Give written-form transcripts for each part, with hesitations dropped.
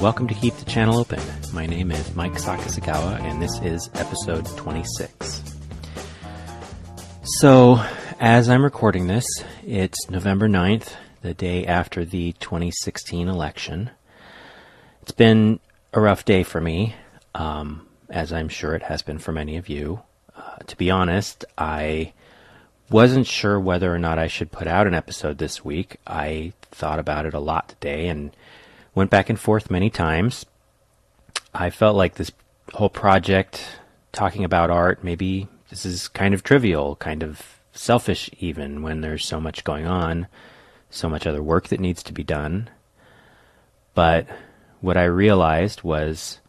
welcome to Keep the Channel Open. My name is Mike Sakasagawa, and this is episode 26. So, as I'm recording this, it's November 9th, the day after the 2016 election. It's been a rough day for me, as I'm sure it has been for many of you. To be honest, I wasn't sure whether or not I should put out an episode this week. I thought about it a lot today and went back and forth many times. I felt like this whole project, talking about art, maybe this is kind of trivial, kind of selfish even, when there's so much going on, so much other work that needs to be done. But what I realized was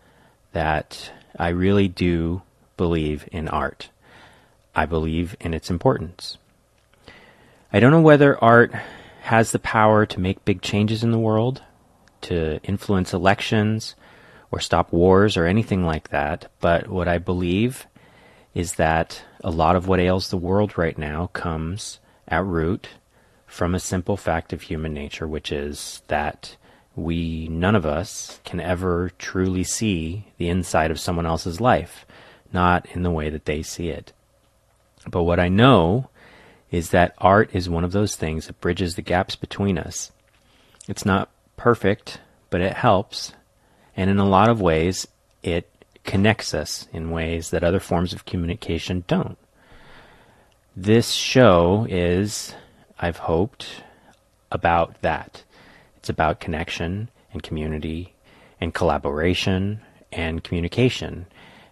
that I really do believe in art. I believe in its importance. I don't know whether art has the power to make big changes in the world, to influence elections, or stop wars, or anything like that, but what I believe is that a lot of what ails the world right now comes at root from a simple fact of human nature, which is that none of us can ever truly see the inside of someone else's life, not in the way that they see it. But what I know is that art is one of those things that bridges the gaps between us. It's not perfect, but it helps, and in a lot of ways, it connects us in ways that other forms of communication don't. This show is, I've hoped, about that. It's about connection and community and collaboration and communication.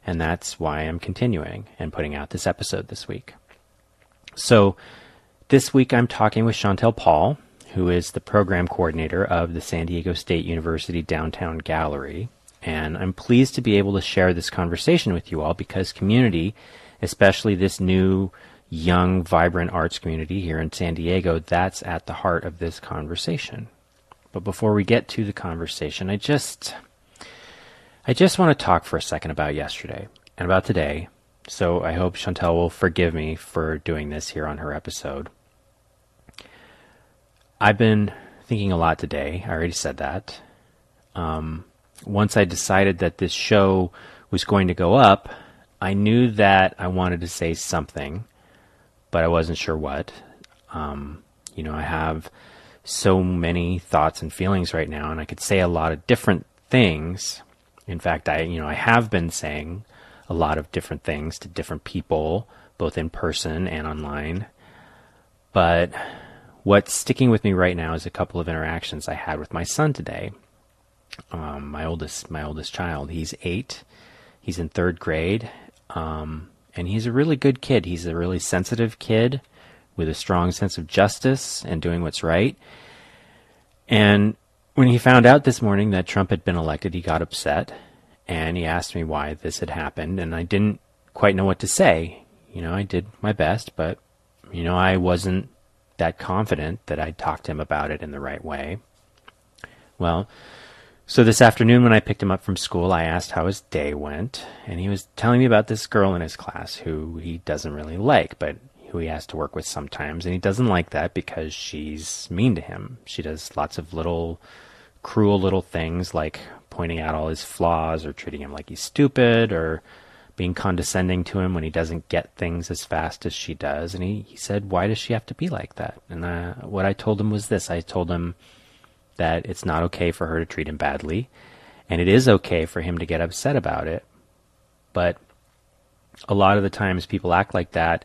And that's why I'm continuing and putting out this episode this week. So this week I'm talking with Chantel Paul, who is the program coordinator of the San Diego State University Downtown Gallery. And I'm pleased to be able to share this conversation with you all because community, especially this new, young, vibrant arts community here in San Diego, that's at the heart of this conversation. But before we get to the conversation, I just want to talk for a second about yesterday and about today, so I hope Chantel will forgive me for doing this here on her episode. I've been thinking a lot today. I already said that. Once I decided that this show was going to go up, I knew that I wanted to say something, but I wasn't sure what. I have so many thoughts and feelings right now, and I could say a lot of different things. In fact, I have been saying a lot of different things to different people, both in person and online. But what's sticking with me right now is a couple of interactions I had with my son today. My oldest child. He's 8. He's in 3rd grade, and he's a really good kid. He's a really sensitive kid with a strong sense of justice and doing what's right. And when he found out this morning that Trump had been elected, he got upset, and he asked me why this had happened, and I didn't quite know what to say. I did my best, but, I wasn't that confident that I'd talk to him about it in the right way. Well, so this afternoon when I picked him up from school, I asked how his day went, and he was telling me about this girl in his class who he doesn't really like, but who he has to work with sometimes, and he doesn't like that because she's mean to him. She does lots of cruel little things like pointing out all his flaws or treating him like he's stupid or being condescending to him when he doesn't get things as fast as she does. And he said, why does she have to be like that? And what I told him was this. I told him that it's not okay for her to treat him badly, and it is okay for him to get upset about it. But a lot of the times people act like that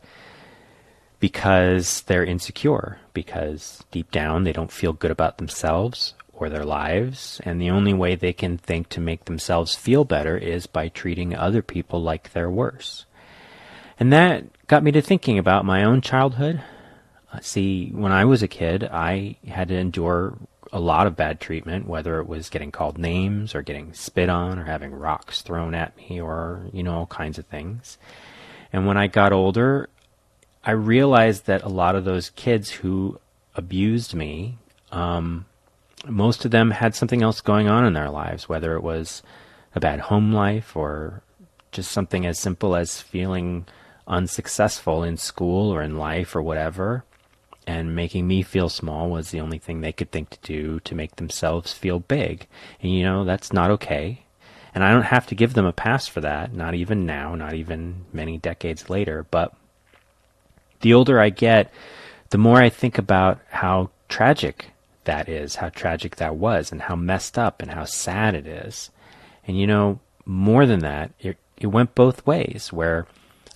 because they're insecure, because deep down they don't feel good about themselves or their lives, and the only way they can think to make themselves feel better is by treating other people like they're worse. And that got me to thinking about my own childhood. See, when I was a kid, I had to endure a lot of bad treatment, whether it was getting called names or getting spit on or having rocks thrown at me or, all kinds of things. And when I got older, I realized that a lot of those kids who abused me, most of them had something else going on in their lives, whether it was a bad home life or just something as simple as feeling unsuccessful in school or in life or whatever. and making me feel small was the only thing they could think to do to make themselves feel big. And, that's not okay. And I don't have to give them a pass for that, not even now, not even many decades later. But the older I get, the more I think about how tragic that is, how tragic that was, and how messed up and how sad it is. And, more than that, it went both ways, where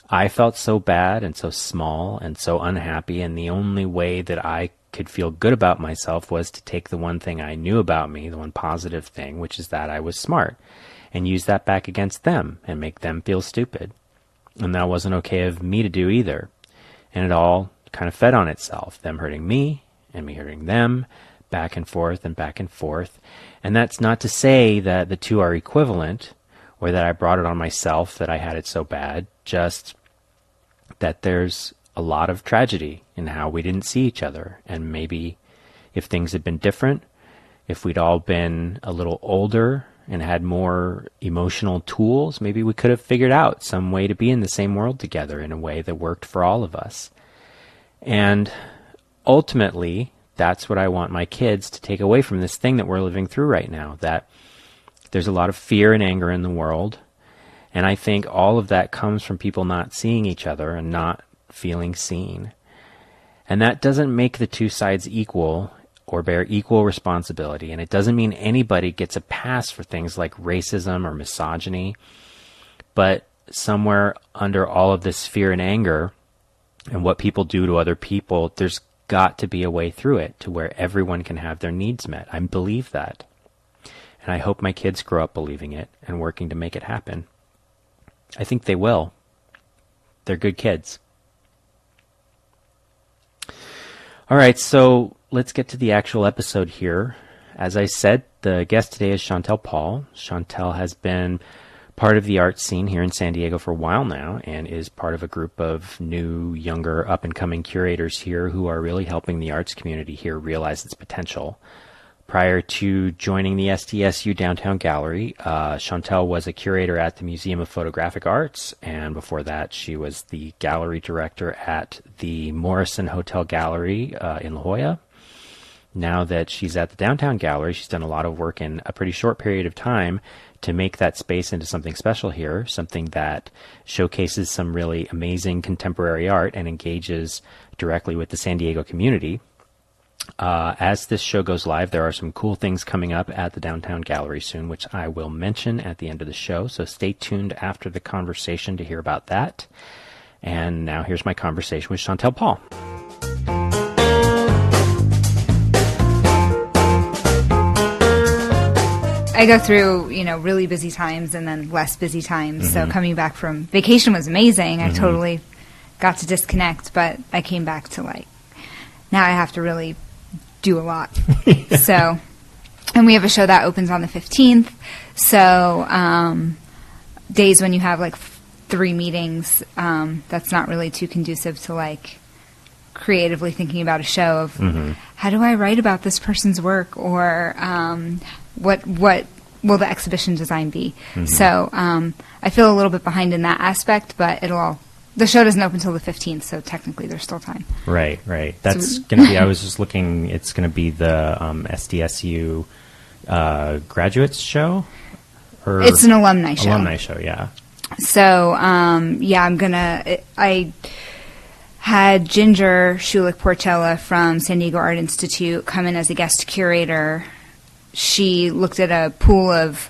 I felt so bad and so small and so unhappy, and the only way that I could feel good about myself was to take the one thing I knew about me, the one positive thing, which is that I was smart, and use that back against them and make them feel stupid. And that wasn't okay of me to do either. And it all kind of fed on itself, them hurting me and me hurting them, back and forth and back and forth. And that's not to say that the two are equivalent, or that I brought it on myself that I had it so bad, just that there's a lot of tragedy in how we didn't see each other. And maybe if things had been different, if we'd all been a little older and had more emotional tools, maybe we could have figured out some way to be in the same world together in a way that worked for all of us. And ultimately, that's what I want my kids to take away from this thing that we're living through right now, that there's a lot of fear and anger in the world. And I think all of that comes from people not seeing each other and not feeling seen. And that doesn't make the two sides equal or bear equal responsibility. And it doesn't mean anybody gets a pass for things like racism or misogyny. But somewhere under all of this fear and anger and what people do to other people, there's got to be a way through it to where everyone can have their needs met. I believe that. And I hope my kids grow up believing it and working to make it happen. I think they will. They're good kids. All right, so let's get to the actual episode here. As I said, the guest today is Chantel Paul. Chantel has been part of the art scene here in San Diego for a while now, and is part of a group of new, younger, up-and-coming curators here who are really helping the arts community here realize its potential. Prior to joining the SDSU Downtown Gallery, Chantel was a curator at the Museum of Photographic Arts, and before that she was the gallery director at the Morrison Hotel Gallery in La Jolla. Now that she's at the Downtown Gallery, she's done a lot of work in a pretty short period of time to make that space into something special here, something that showcases some really amazing contemporary art and engages directly with the San Diego community. As this show goes live, there are some cool things coming up at the Downtown Gallery soon, which I will mention at the end of the show, so stay tuned after the conversation to hear about that. And now here's my conversation with Chantel Paul. I go through, really busy times and then less busy times. So coming back from vacation was amazing. I totally got to disconnect, but I came back to now I have to really do a lot. So, and we have a show that opens on the 15th. So, days when you have 3 meetings, that's not really too conducive to creatively thinking about a show of how do I write about this person's work, or what will the exhibition design be? So I feel a little bit behind in that aspect, but the show doesn't open until the 15th, so technically there's still time. Right. That's going to be, I was just looking, it's going to be the SDSU graduates show? It's an alumni show. Alumni show, yeah. So, I had Ginger Schulich-Portella from San Diego Art Institute come in as a guest curator. She looked at a pool of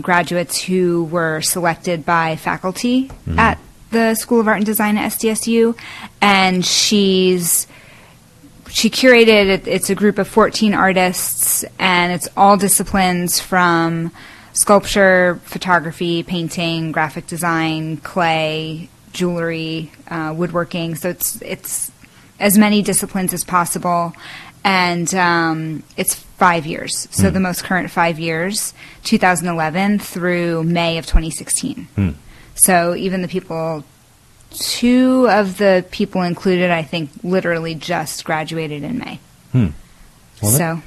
graduates who were selected by faculty at the School of Art and Design at SDSU, and she curated it. It's a group of 14 artists, and it's all disciplines from sculpture, photography, painting, graphic design, clay, jewelry, woodworking. So it's as many disciplines as possible, and it's 5 years. So the most current 5 years, 2011 through May of 2016. So even 2 of the people included, I think, literally just graduated in May. Yeah.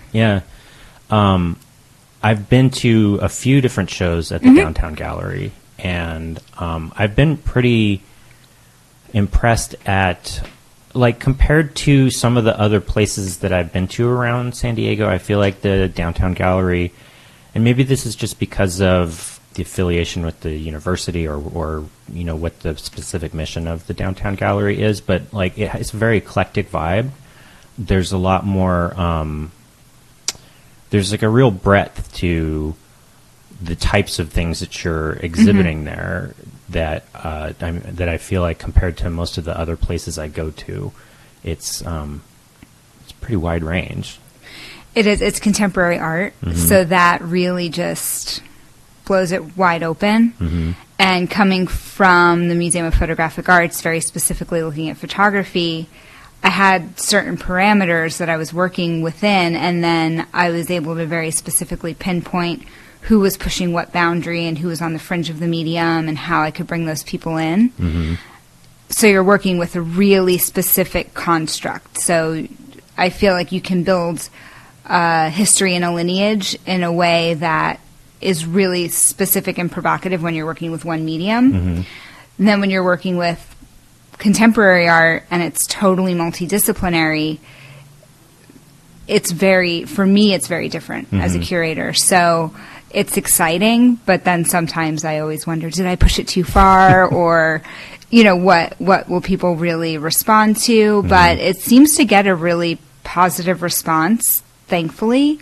I've been to a few different shows at the Downtown Gallery, and I've been pretty impressed at like compared to some of the other places that I've been to around San Diego, I feel like the downtown gallery, and maybe this is just because of the affiliation with the university or you know what the specific mission of the downtown gallery is, but like it's a very eclectic vibe. There's a lot more there's like a real breadth to the types of things that you're exhibiting there that I feel like compared to most of the other places I go to, it's pretty wide range. It is. It's contemporary art, so that really just blows it wide open. And coming from the Museum of Photographic Arts, very specifically looking at photography, I had certain parameters that I was working within, and then I was able to very specifically pinpoint who was pushing what boundary and who was on the fringe of the medium and how I could bring those people in. So you're working with a really specific construct. So I feel like you can build history and a lineage in a way that is really specific and provocative when you're working with one medium. And then when you're working with contemporary art and it's totally multidisciplinary, for me, it's very different as a curator. So it's exciting, but then sometimes I always wonder, did I push it too far? Or, you know, what will people really respond to? But it seems to get a really positive response, thankfully.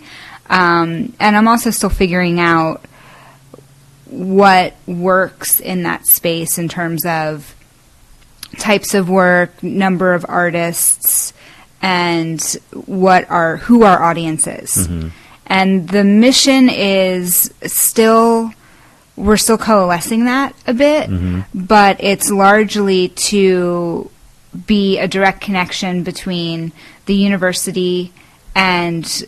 And I'm also still figuring out what works in that space in terms of types of work, number of artists, and who our audience is. And the mission is we're still coalescing that a bit, but it's largely to be a direct connection between the university and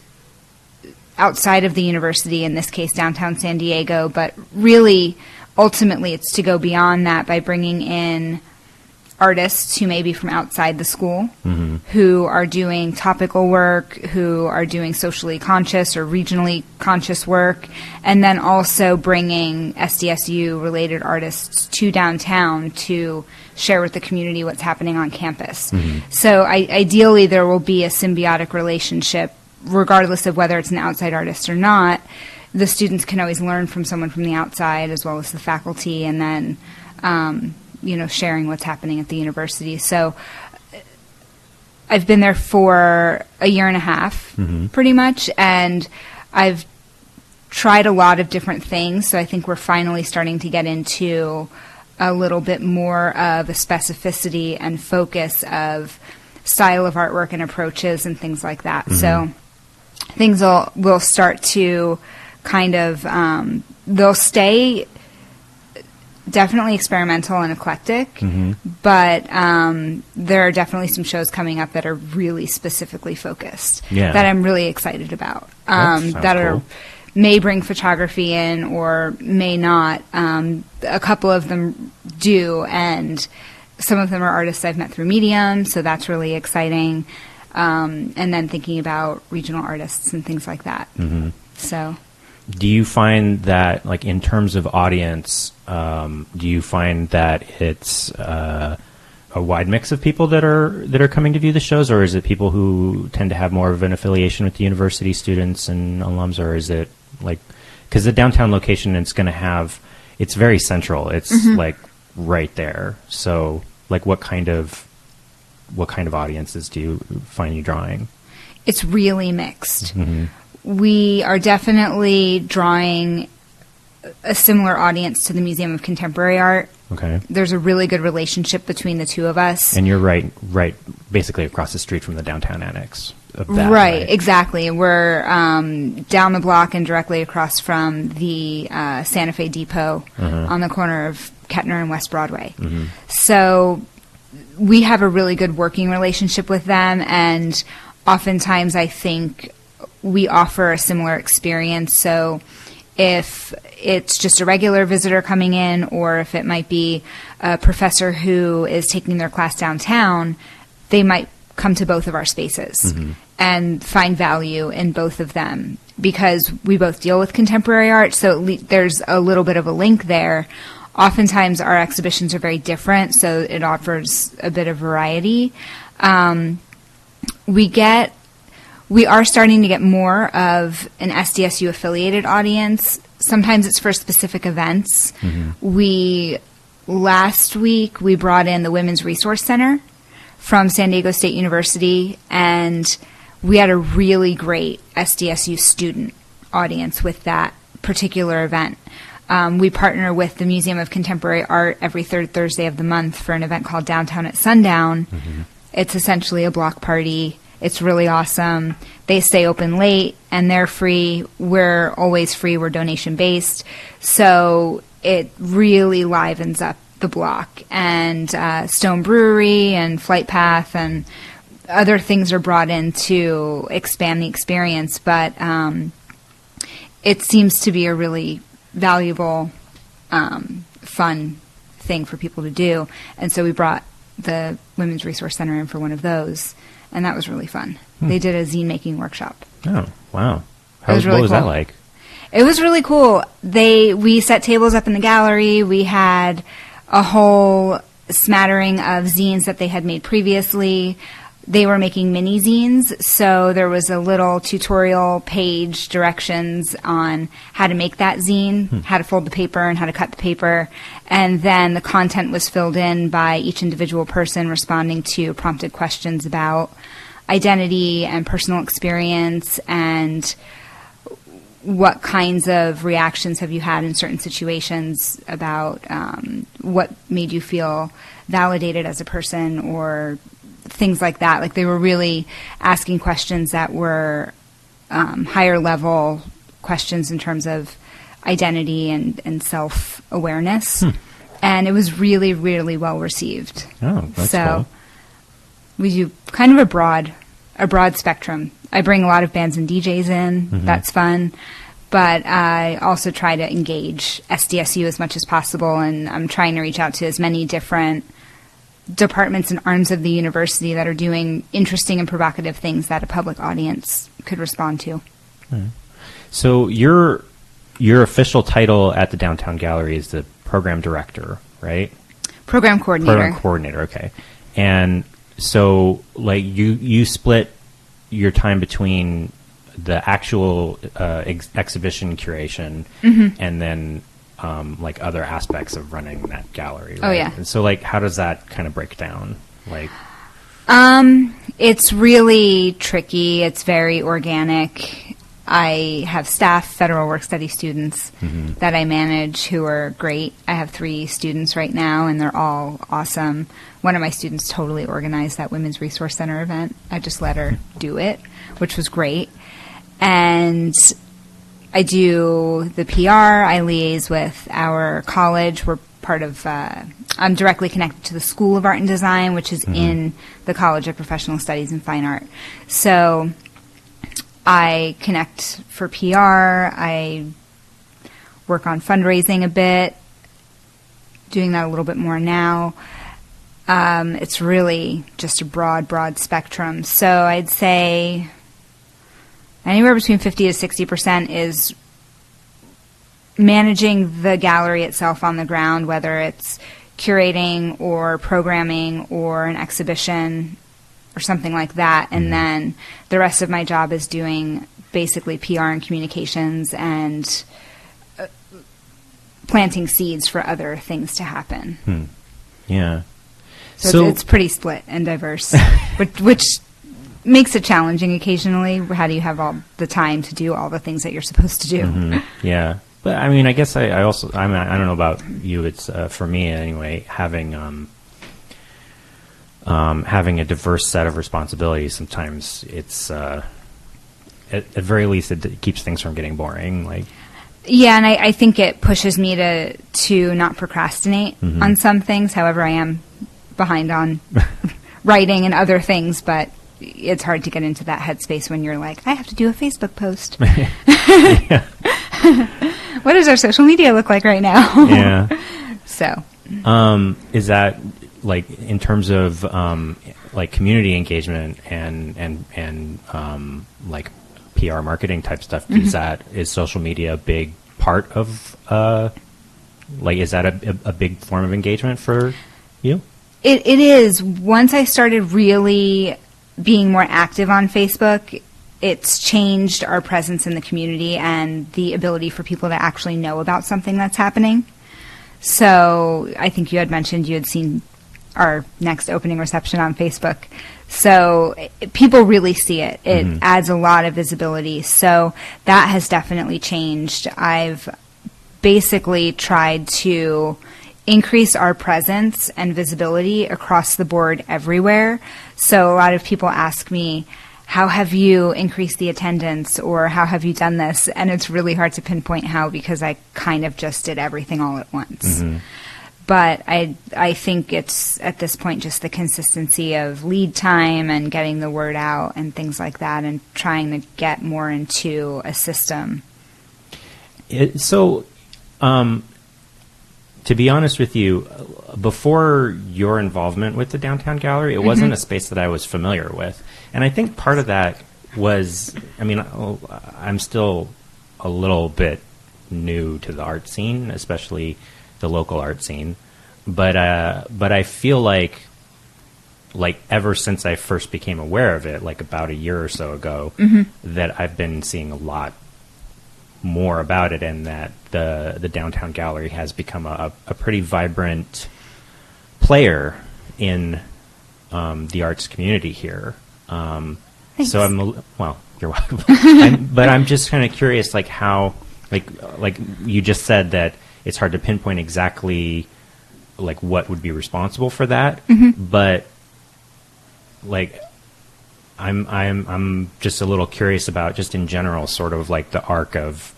outside of the university, in this case downtown San Diego, but really ultimately it's to go beyond that by bringing in artists who may be from outside the school, who are doing topical work, who are doing socially conscious or regionally conscious work, and then also bringing SDSU-related artists to downtown to share with the community what's happening on campus. So ideally there will be a symbiotic relationship, regardless of whether it's an outside artist or not. The students can always learn from someone from the outside as well as the faculty, and then sharing what's happening at the university. So I've been there for a year and a half, pretty much, and I've tried a lot of different things. So I think we're finally starting to get into a little bit more of a specificity and focus of style of artwork and approaches and things like that. So things will start to kind of, they'll stay definitely experimental and eclectic, but there are definitely some shows coming up that are really specifically focused that I'm really excited about, that may bring photography in or may not. A couple of them do, and some of them are artists I've met through Medium, so that's really exciting. And then thinking about regional artists and things like that. So, do you find that, like, in terms of audience, do you find that it's a wide mix of people that are coming to view the shows, or is it people who tend to have more of an affiliation with the university, students and alums, or is it like, because the downtown location, it's very central. It's like right there. So, like, what kind of audiences do you find you drawing? It's really mixed. We are definitely drawing a similar audience to the Museum of Contemporary Art. Okay. There's a really good relationship between the two of us. And you're right basically across the street from the downtown annex of that. Right, exactly. We're down the block and directly across from the Santa Fe Depot on the corner of Kettner and West Broadway. So we have a really good working relationship with them, and oftentimes I think we offer a similar experience. So if it's just a regular visitor coming in, or if it might be a professor who is taking their class downtown, they might come to both of our spaces and find value in both of them, because we both deal with contemporary art, so there's a little bit of a link there. Oftentimes our exhibitions are very different, so it offers a bit of variety. We are starting to get more of an SDSU affiliated audience. Sometimes it's for specific events. Last week we brought in the Women's Resource Center from San Diego State University, and we had a really great SDSU student audience with that particular event. We partner with the Museum of Contemporary Art every third Thursday of the month for an event called Downtown at Sundown. It's essentially a block party. It's really awesome. They stay open late, and they're free. We're always free. We're donation-based. So it really livens up the block. And Stone Brewery and Flight Path and other things are brought in to expand the experience. But it seems to be a really valuable, fun thing for people to do. And so we brought the Women's Resource Center in for one of those. And that was really fun. They did a zine making workshop. Oh, wow. What was cool. That like? It was really cool. We set tables up in the gallery. We had a whole smattering of zines that they had made previously. They were making mini zines, so there was a little tutorial page directions on how to make that zine, how to fold the paper and how to cut the paper. And then the content was filled in by each individual person responding to prompted questions about identity and personal experience and what kinds of reactions have you had in certain situations about what made you feel validated as a person or things like that. Like they were really asking questions that were higher level questions in terms of identity and self-awareness. And it was really, really well received. Oh, that's cool. We do kind of a broad spectrum. I bring a lot of bands and DJs in. That's fun. But I also try to engage SDSU as much as possible, and I'm trying to reach out to as many different departments and arms of the university that are doing interesting and provocative things that a public audience could respond to. So your official title at the Downtown Gallery is the program director, right? Program coordinator. Program coordinator, okay. And so like you split your time between the actual exhibition curation and then like other aspects of running that gallery, right? Oh, yeah. And so like how does that kind of break down? Like it's really tricky. It's very organic. I have staff, federal work study students that I manage who are great. I have 3 students right now, and they're all awesome. One of my students totally organized that Women's Resource Center event. I just let her do it, which was great. And I do the PR. I liaise with our college. We're part of, I'm directly connected to the School of Art and Design, which is in the College of Professional Studies and Fine Art. So I connect for PR. I work on fundraising a bit, doing that a little bit more now. It's really just a broad spectrum. So I'd say anywhere between 50 to 60% is managing the gallery itself on the ground, whether it's curating or programming or an exhibition or something like that. And then the rest of my job is doing basically PR and communications and planting seeds for other things to happen. Yeah. So it's pretty split and diverse, which makes it challenging occasionally. How do you have all the time to do all the things that you're supposed to do? Yeah. But I mean, I guess I also, I don't know about you. It's for me anyway, having a diverse set of responsibilities. Sometimes it's, at very least, it keeps things from getting boring. Like, yeah, and I think it pushes me to not procrastinate on some things. However, I am behind on writing and other things, but it's hard to get into that headspace when you're like, I have to do a Facebook post. What does our social media look like right now? Yeah. So, is that like in terms of like community engagement and like PR marketing type stuff? Is social media a big part of like is that a big form of engagement for you? It is. Once I started really being more active on Facebook, it's changed our presence in the community and the ability for people to actually know about something that's happening. So I think you had mentioned you had seen our next opening reception on Facebook. So people really see it. It adds a lot of visibility. So that has definitely changed. I've basically tried to increase our presence and visibility across the board everywhere. So a lot of people ask me, how have you increased the attendance, or how have you done this? And it's really hard to pinpoint how, because I kind of just did everything all at once. But I think it's at this point just the consistency of lead time and getting the word out and things like that, and trying to get more into a system. To be honest with you, before your involvement with the Downtown Gallery, it wasn't a space that I was familiar with. And I think part of that was, I mean, I'm still a little bit new to the art scene, especially the local art scene. But I feel like ever since I first became aware of it, like about a year or so ago, that I've been seeing a lot more about it, and that the Downtown Gallery has become a pretty vibrant player in the arts community here. So you're welcome. But I'm just kind of curious, like how, like you just said that it's hard to pinpoint exactly like what would be responsible for that, but like I'm just a little curious about, just in general, sort of like the arc of,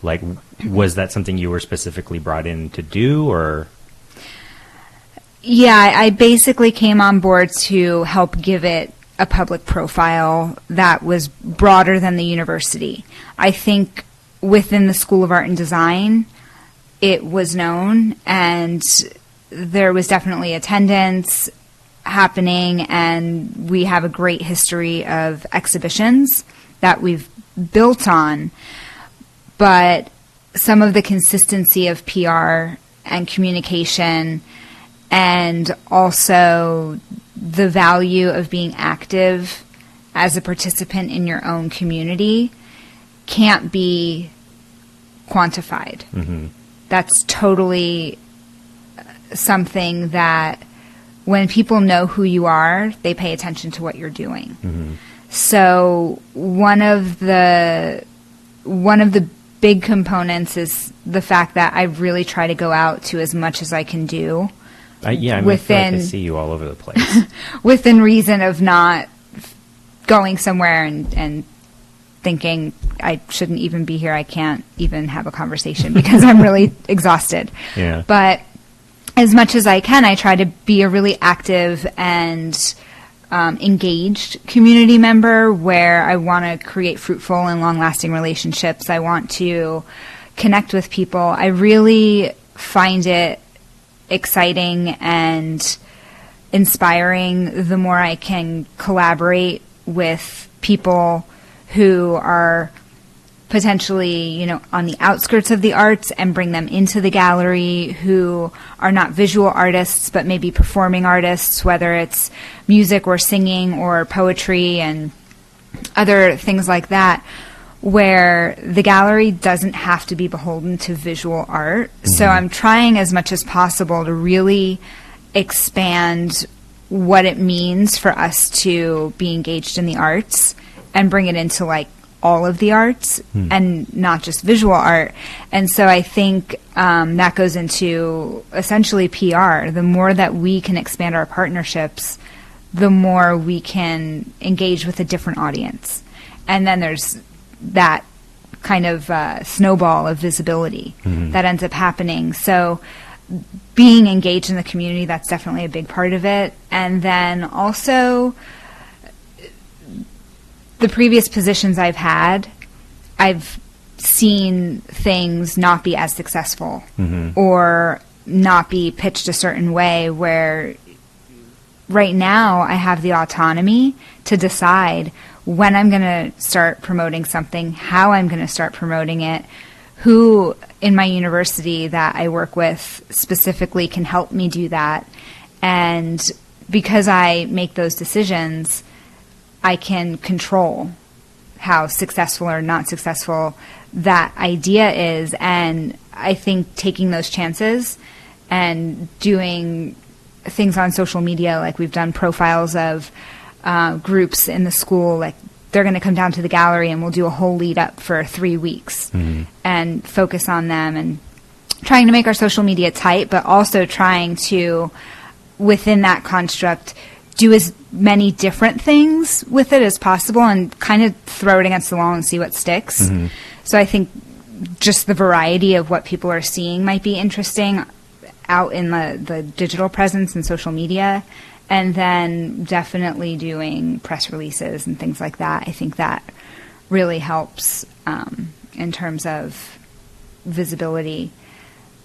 like, was that something you were specifically brought in to do, or? Yeah, I basically came on board to help give it a public profile that was broader than the university. I think within the School of Art and Design, it was known, and there was definitely attendance happening, and we have a great history of exhibitions that we've built on. But some of the consistency of PR and communication, and also the value of being active as a participant in your own community, can't be quantified. That's totally something that when people know who you are, they pay attention to what you're doing. So one of the big components is the fact that I really try to go out to as much as I can do. I feel like I see you all over the place. Within reason of not going somewhere and thinking I shouldn't even be here, I can't even have a conversation because I'm really exhausted. Yeah. But as much as I can, I try to be a really active and engaged community member, where I want to create fruitful and long-lasting relationships. I want to connect with people. I really find it exciting and inspiring the more I can collaborate with people who are potentially, on the outskirts of the arts, and bring them into the gallery, who are not visual artists but maybe performing artists, whether it's music or singing or poetry and other things like that, where the gallery doesn't have to be beholden to visual art. So I'm trying as much as possible to really expand what it means for us to be engaged in the arts and bring it into all of the arts and not just visual art. And so I think that goes into essentially PR. The more that we can expand our partnerships, the more we can engage with a different audience. And then there's that kind of snowball of visibility that ends up happening. So being engaged in the community, that's definitely a big part of it. And then also the previous positions I've had, I've seen things not be as successful or not be pitched a certain way, where right now I have the autonomy to decide when I'm going to start promoting something, how I'm going to start promoting it, who in my university that I work with specifically can help me do that, And because I make those decisions, I can control how successful or not successful that idea is. And I think taking those chances and doing things on social media, like we've done profiles of groups in the school, like they're going to come down to the gallery and we'll do a whole lead up for 3 weeks and focus on them, and trying to make our social media tight, but also trying to, within that construct, do as many different things with it as possible and kind of throw it against the wall and see what sticks. So I think just the variety of what people are seeing might be interesting out in the digital presence and social media. And then definitely doing press releases and things like that. I think that really helps in terms of visibility.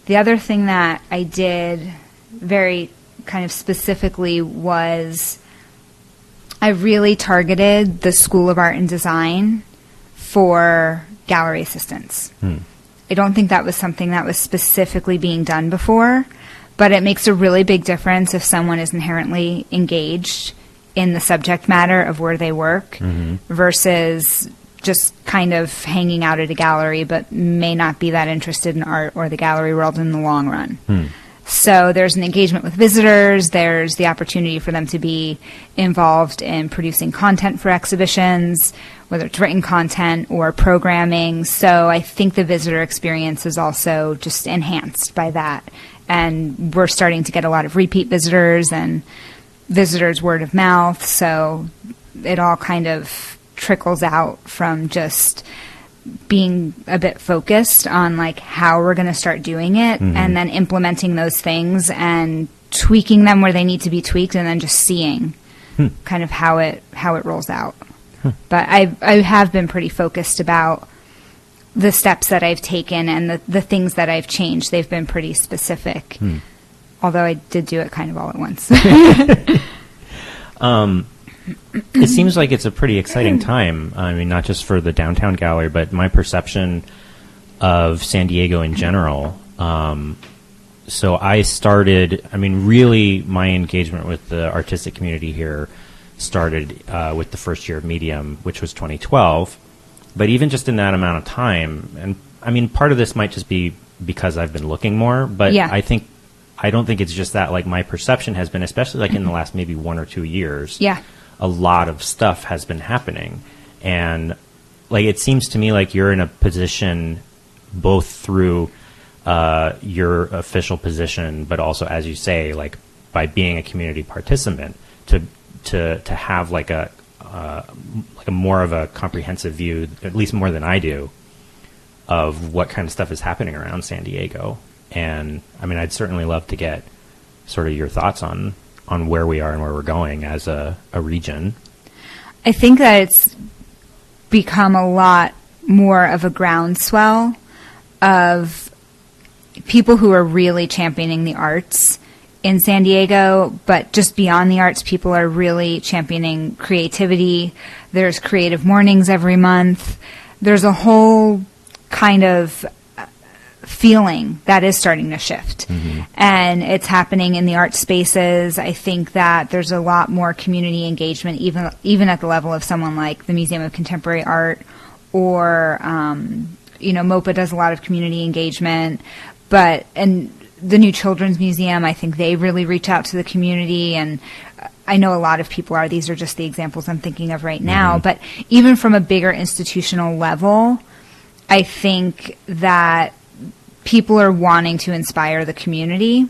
The other thing that I did very kind of specifically was I really targeted the School of Art and Design for gallery assistants. I don't think that was something that was specifically being done before, but it makes a really big difference if someone is inherently engaged in the subject matter of where they work versus just kind of hanging out at a gallery but may not be that interested in art or the gallery world in the long run. So there's an engagement with visitors. There's the opportunity for them to be involved in producing content for exhibitions, whether it's written content or programming. So I think the visitor experience is also just enhanced by that. And we're starting to get a lot of repeat visitors and visitors word of mouth. So it all kind of trickles out from just being a bit focused on like how we're going to start doing it and then implementing those things and tweaking them where they need to be tweaked, and then just seeing kind of how it rolls out. But I have been pretty focused about the steps that I've taken and the things that I've changed. They've been pretty specific, although I did do it kind of all at once. It seems like it's a pretty exciting time. I mean, not just for the downtown gallery, but my perception of San Diego in general. So I started, I mean, really my engagement with the artistic community here started with the first year of Medium, which was 2012. But even just in that amount of time, and I mean, part of this might just be because I've been looking more, but I don't think it's just that. Like, my perception has been, especially like in the last maybe 1 or 2 years, a lot of stuff has been happening. And like, it seems to me like you're in a position both through your official position, but also, as you say, like by being a community participant, to have like a more of a comprehensive view, at least more than I do, of what kind of stuff is happening around San Diego. And I mean, I'd certainly love to get sort of your thoughts on where we are and where we're going as a region. I think that it's become a lot more of a groundswell of people who are really championing the arts in San Diego, but just beyond the arts, people are really championing creativity. There's creative mornings every month. There's a whole kind of feeling that is starting to shift. And it's happening in the art spaces. I think that there's a lot more community engagement, even at the level of someone like the Museum of Contemporary Art, or MOPA does a lot of community engagement. And the new Children's Museum, I think they really reach out to the community, and I know a lot of people are. These are just the examples I'm thinking of right now. But even from a bigger institutional level, I think that people are wanting to inspire the community.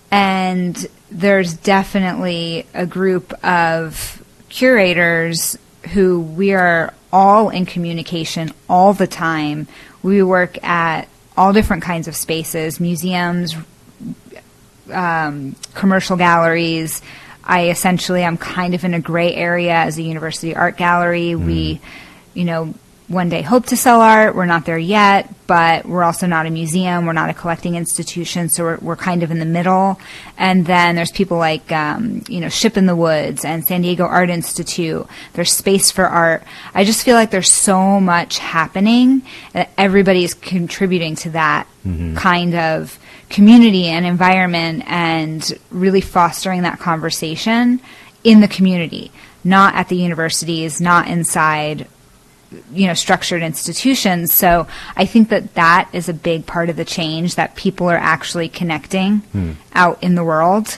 And there's definitely a group of curators who we are all in communication all the time. We work at all different kinds of spaces, museums, commercial galleries. I'm kind of in a gray area as a university art gallery. We, one day hope to sell art. We're not there yet, but we're also not a museum. We're not a collecting institution, so we're kind of in the middle. And then there's people like, Ship in the Woods and San Diego Art Institute. There's Space for Art. I just feel like there's so much happening, and everybody is contributing to that kind of community and environment and really fostering that conversation in the community, not at the universities, not inside, structured institutions. So I think that is a big part of the change, that people are actually connecting out in the world.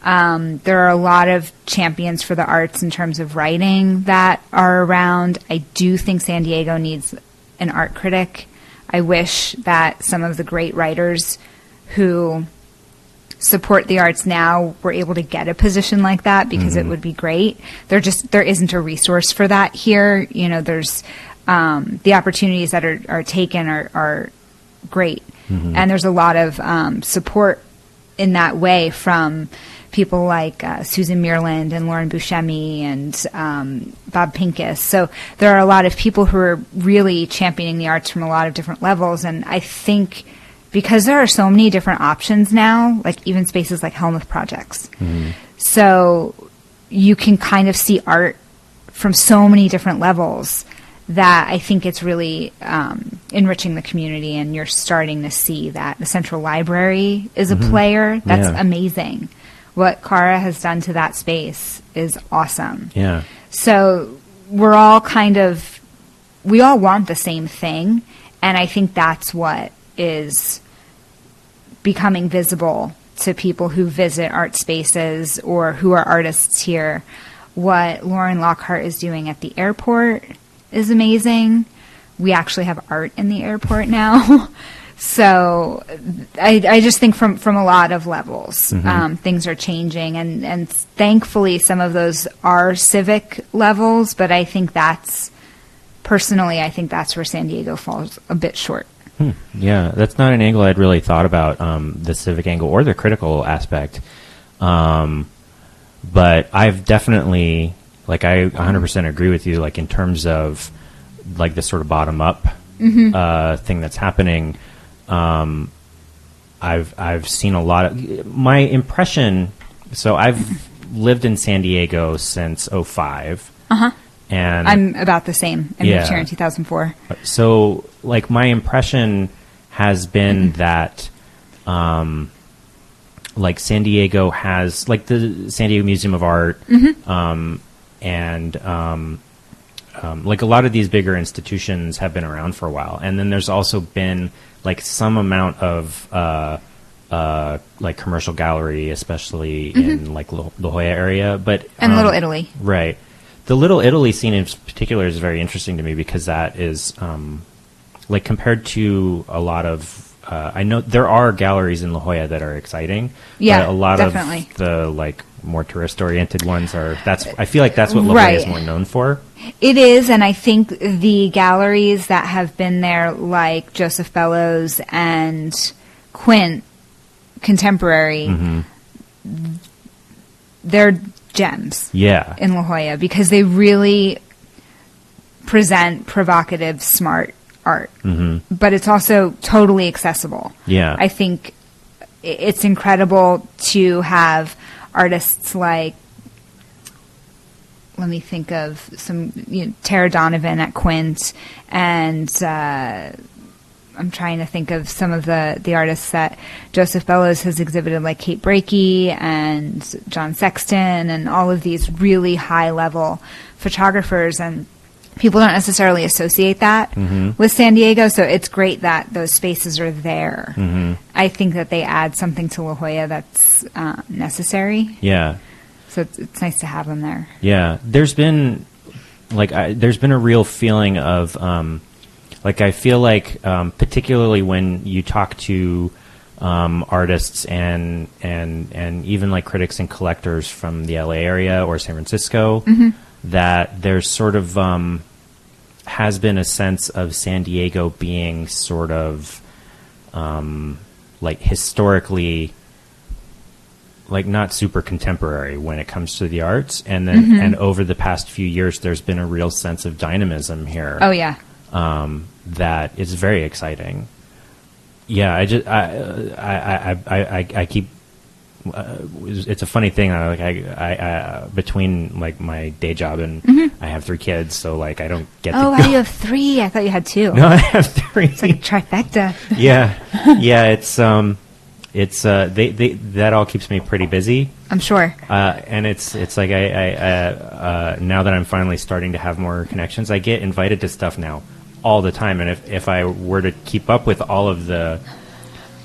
There are a lot of champions for the arts in terms of writing that are around. I do think San Diego needs an art critic. I wish that some of the great writers who support the arts now were able to get a position like that, because it would be great. There isn't a resource for that here. There's the opportunities that are taken are great. And there's a lot of support in that way from people like Susan Meerland and Lauren Buscemi and Bob Pincus. So there are a lot of people who are really championing the arts from a lot of different levels. And I think because there are so many different options now, like even spaces like Helmuth Projects. So you can kind of see art from so many different levels that I think it's really enriching the community, and you're starting to see that the Central Library is a player. That's amazing. What Cara has done to that space is awesome. Yeah. So we all want the same thing, and I think that's what is becoming visible to people who visit art spaces or who are artists here. What Lauren Lockhart is doing at the airport is amazing. We actually have art in the airport now. So I just think from a lot of levels, things are changing, and thankfully some of those are civic levels, but I think that's where San Diego falls a bit short. Yeah, that's not an angle I'd really thought about, the civic angle or the critical aspect. But I've definitely, I 100% agree with you, in terms of, this sort of bottom-up thing that's happening. I've seen a lot of... My impression... So I've lived in San Diego since 2005. And I'm about the same. I moved here in 2004. So, my impression has been that, San Diego has, the San Diego Museum of Art, and, a lot of these bigger institutions have been around for a while. And then there's also been, some amount of, commercial gallery, especially in, La Jolla area. And Little Italy. Right. The Little Italy scene in particular is very interesting to me, because that is, compared to a lot of, I know there are galleries in La Jolla that are exciting. Yeah, but a lot definitely. of the, more tourist-oriented ones I feel like that's what La Jolla is more known for. It is, and I think the galleries that have been there, like Joseph Bellows and Quint Contemporary, they're gems in La Jolla, because they really present provocative, smart art. But it's also totally accessible. I think it's incredible to have artists like, let me think of some, Tara Donovan at Quint, and I'm trying to think of some of the artists that Joseph Bellows has exhibited, like Kate Brakey and John Sexton, and all of these really high-level photographers. And people don't necessarily associate that with San Diego, so it's great that those spaces are there. I think that they add something to La Jolla that's necessary. Yeah. So it's nice to have them there. Yeah. There's been, there's been a real feeling of... I feel particularly when you talk to artists and even critics and collectors from the LA area or San Francisco, that there's sort of has been a sense of San Diego being sort of historically not super contemporary when it comes to the arts, and then and over the past few years there's been a real sense of dynamism here. Oh yeah. That is very exciting. Yeah, I keep. It's a funny thing. I between my day job and I have 3 kids, so I don't get. Oh, wow, you have 3? I thought you had 2. No, I have 3. It's like a trifecta. Yeah. It's it's that all keeps me pretty busy. I'm sure. And it's like I now that I'm finally starting to have more connections, I get invited to stuff now all the time. And if I were to keep up with all of the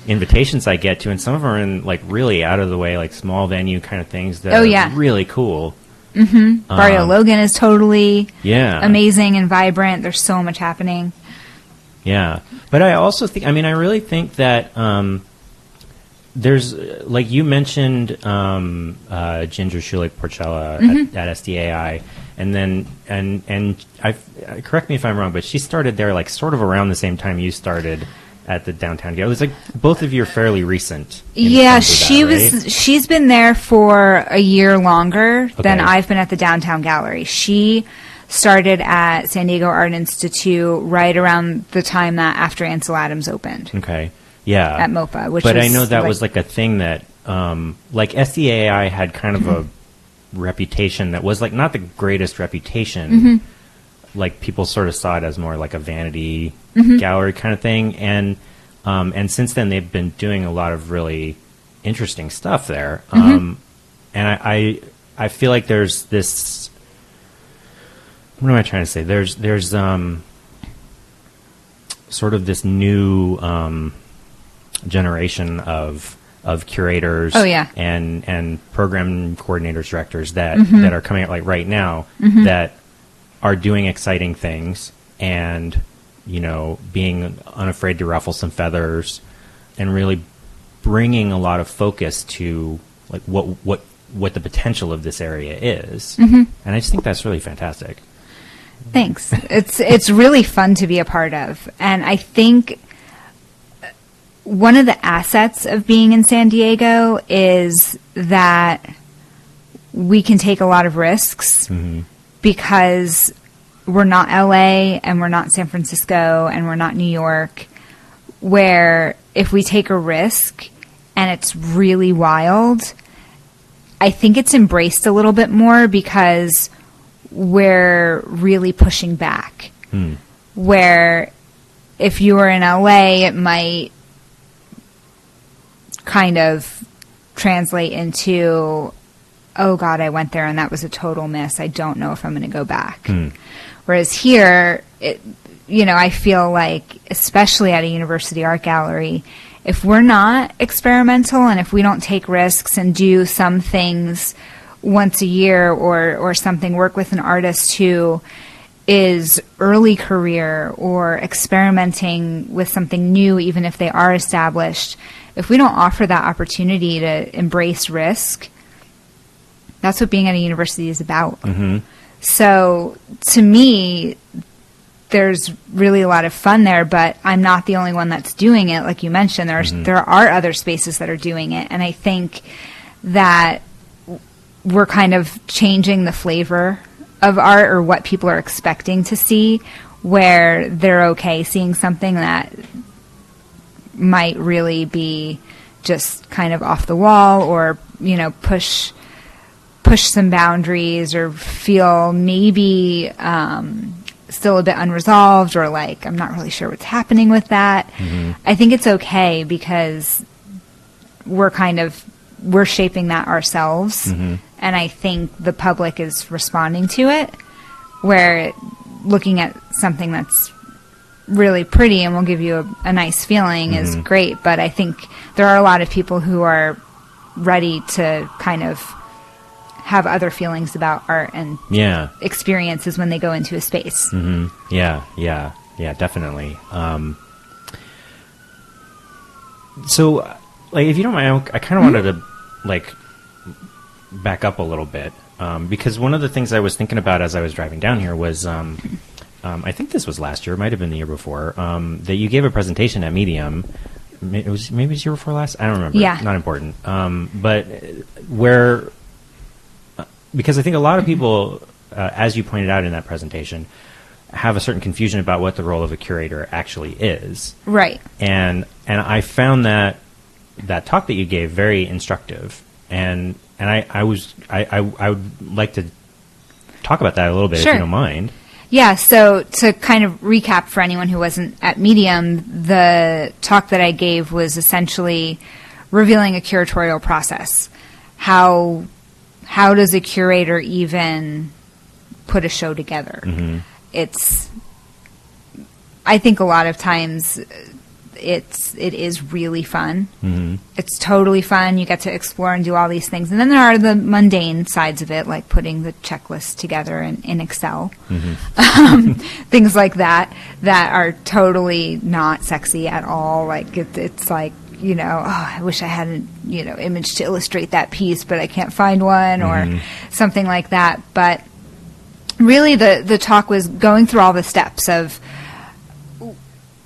invitations I get to, and some of them are in like really out of the way, like small venue kind of things that are really cool. Mm-hmm. Barrio Logan is totally amazing and vibrant. There's so much happening. Yeah. But I also think, I really think that there's, like you mentioned, Ginger Schulich Porcella at SDAI, and then, and correct me if I'm wrong, but she started there like sort of around the same time you started at the Downtown Gallery. It was like both of you are fairly recent. Yeah, she's been there for a year longer than I've been at the Downtown Gallery. She started at San Diego Art Institute right around the time that after Ansel Adams opened. Okay. Yeah. At MOPA, but I know that was like a thing that, like SDAI had kind of a reputation that was like not the greatest reputation. Like people sort of saw it as more like a vanity gallery kind of thing, and since then they've been doing a lot of really interesting stuff there. And I feel like there's this. What am I trying to say? There's sort of this new generation of curators and program coordinators, directors that are coming out like right now that are doing exciting things and, you know, being unafraid to ruffle some feathers and really bringing a lot of focus to like what the potential of this area is. And I just think that's really fantastic. Thanks. It's really fun to be a part of. And I think one of the assets of being in San Diego is that we can take a lot of risks because we're not LA and we're not San Francisco and we're not New York, where if we take a risk and it's really wild, I think it's embraced a little bit more because we're really pushing back. Where if you were in LA, it might kind of translate into, oh God, I went there and that was a total miss. I don't know if I'm going to go back. Whereas here, I feel like, especially at a university art gallery, if we're not experimental and if we don't take risks and do some things once a year or something, work with an artist who is early career or experimenting with something new, even if they are established, if we don't offer that opportunity to embrace risk, that's what being at a university is about. So to me, there's really a lot of fun there, but I'm not the only one that's doing it. Like you mentioned, there are other spaces that are doing it. And I think that we're kind of changing the flavor of art or what people are expecting to see, where they're okay seeing something that might really be just kind of off the wall or, push some boundaries or feel maybe still a bit unresolved or like I'm not really sure what's happening with that. I think it's okay because we're shaping that ourselves, and I think the public is responding to it, where looking at something that's really pretty and will give you a nice feeling is great, but I think there are a lot of people who are ready to kind of have other feelings about art and experiences when they go into a space. Yeah, definitely. So, like, if you don't mind, I kind of wanted to, like, back up a little bit, because one of the things I was thinking about as I was driving down here was, I think this was last year, it might have been the year before, that you gave a presentation at Medium. Maybe it was year before last? I don't remember. Yeah. Not important. But where... Because I think a lot of people, as you pointed out in that presentation, have a certain confusion about what the role of a curator actually is. Right. And I found that talk that you gave very instructive, and I would like to talk about that a little bit if you don't mind. Yeah. So to kind of recap for anyone who wasn't at Medium, the talk that I gave was essentially revealing a curatorial process. How does a curator even put a show together? Mm-hmm. I think a lot of times it is really fun. Mm-hmm. It's totally fun. You get to explore and do all these things. And then there are the mundane sides of it, like putting the checklist together in Excel. Mm-hmm. Things like that are totally not sexy at all. Like it's like, I wish I had an, image to illustrate that piece, but I can't find one, or something like that. But really the talk was going through all the steps of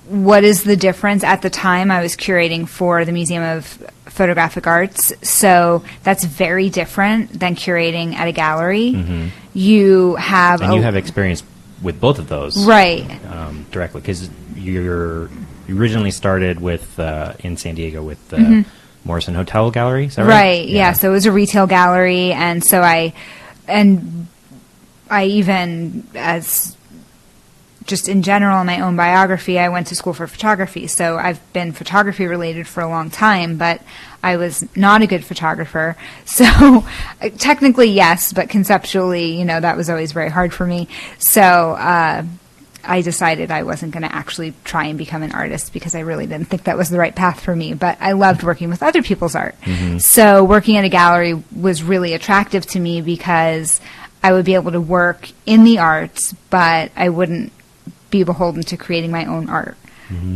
what is the difference. At the time, I was curating for the Museum of Photographic Arts, so that's very different than curating at a gallery. Mm-hmm. You have experience with both of those, right? Directly, because you originally started with in San Diego with Morrison Hotel Gallery. Is that right? Right. Yeah. So it was a retail gallery, and so I even, as just in general in my own biography, I went to school for photography. So I've been photography related for a long time, but I was not a good photographer. So technically, yes, but conceptually, that was always very hard for me. So I decided I wasn't going to actually try and become an artist, because I really didn't think that was the right path for me. But I loved working with other people's art. Mm-hmm. So working at a gallery was really attractive to me, because I would be able to work in the arts, but I wouldn't be beholden to creating my own art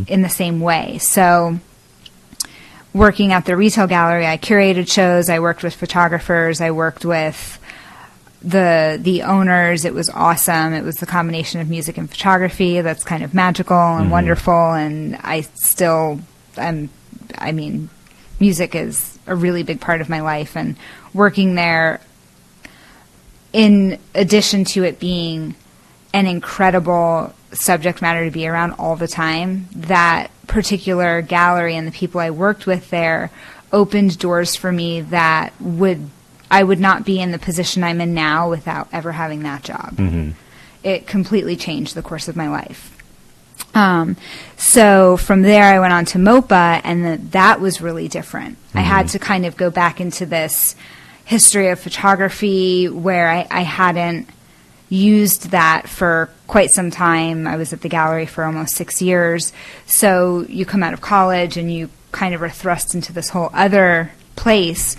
in the same way. So working at the retail gallery, I curated shows, I worked with photographers, I worked with the owners. It was awesome. It was the combination of music and photography that's kind of magical and wonderful, and music is a really big part of my life, and working there, in addition to it being an incredible subject matter to be around all the time, that particular gallery and the people I worked with there opened doors for me that I would not be in the position I'm in now without ever having that job. Mm-hmm. It completely changed the course of my life. So from there I went on to MOPA, and that was really different. Mm-hmm. I had to kind of go back into this history of photography where I hadn't used that for quite some time. I was at the gallery for almost 6 years. So you come out of college and you kind of are thrust into this whole other place.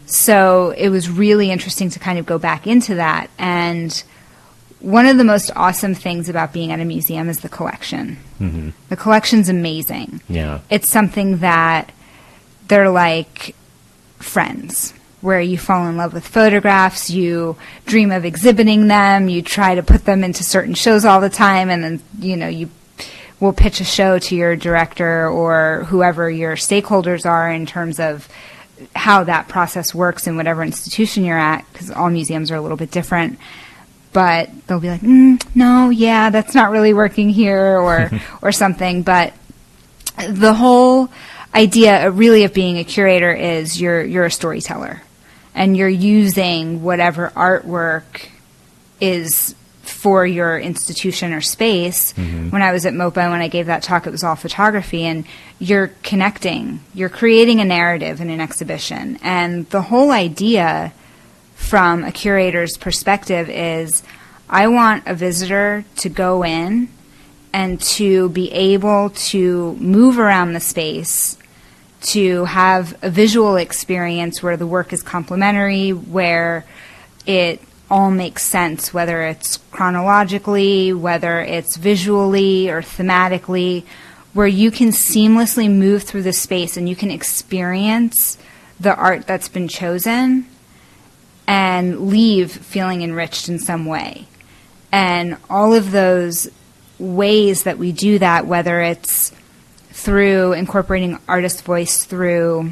So it was really interesting to kind of go back into that. And one of the most awesome things about being at a museum is the collection. Mm-hmm. The collection's amazing. Yeah. It's something that they're like friends, where you fall in love with photographs, you dream of exhibiting them, you try to put them into certain shows all the time, and then, you will pitch a show to your director or whoever your stakeholders are in terms of how that process works in whatever institution you're at, because all museums are a little bit different. But they'll be like, no, yeah, that's not really working here, or something. But the whole idea really of being a curator is you're a storyteller, and you're using whatever artwork is for your institution or space. Mm-hmm. When I was at MOPA, when I gave that talk, it was all photography, and you're connecting, you're creating a narrative in an exhibition. And the whole idea from a curator's perspective is, I want a visitor to go in and to be able to move around the space, to have a visual experience where the work is complementary, where it all makes sense, whether it's chronologically, whether it's visually or thematically, where you can seamlessly move through the space and you can experience the art that's been chosen and leave feeling enriched in some way. And all of those ways that we do that, whether it's through incorporating artist voice through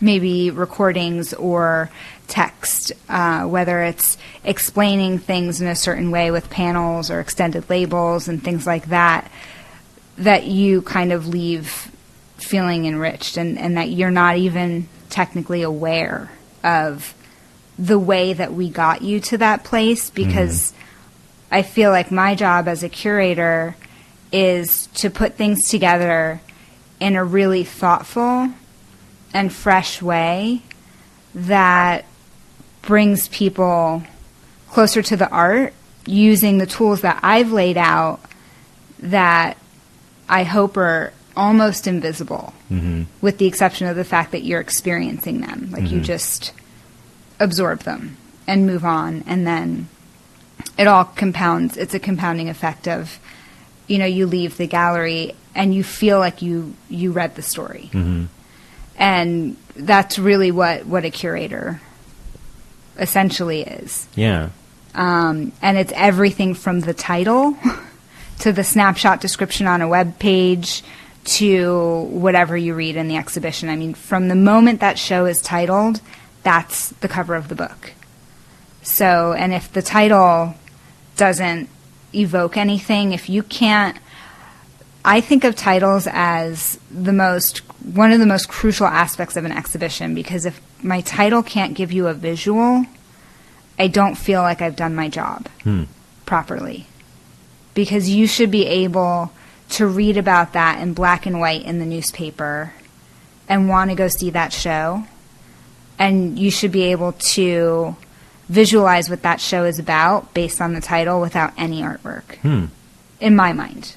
maybe recordings or text, whether it's explaining things in a certain way with panels or extended labels and things like that, that you kind of leave feeling enriched, and that you're not even technically aware of the way that we got you to that place, because I feel like my job as a curator is to put things together in a really thoughtful and fresh way that brings people closer to the art using the tools that I've laid out that I hope are almost invisible, with the exception of the fact that you're experiencing them. Like you just absorb them and move on, and then it all compounds. It's a compounding effect of, you leave the gallery and you feel like you read the story. And that's really what a curator essentially is. Yeah. And it's everything from the title to the snapshot description on a web page to whatever you read in the exhibition. I mean, from the moment that show is titled, that's the cover of the book. So, and if the title doesn't evoke anything, if you can't, I think of titles as one of the most crucial aspects of an exhibition, because if my title can't give you a visual, I don't feel like I've done my job properly. Because you should be able to read about that in black and white in the newspaper and want to go see that show. And you should be able to visualize what that show is about based on the title without any artwork, in my mind.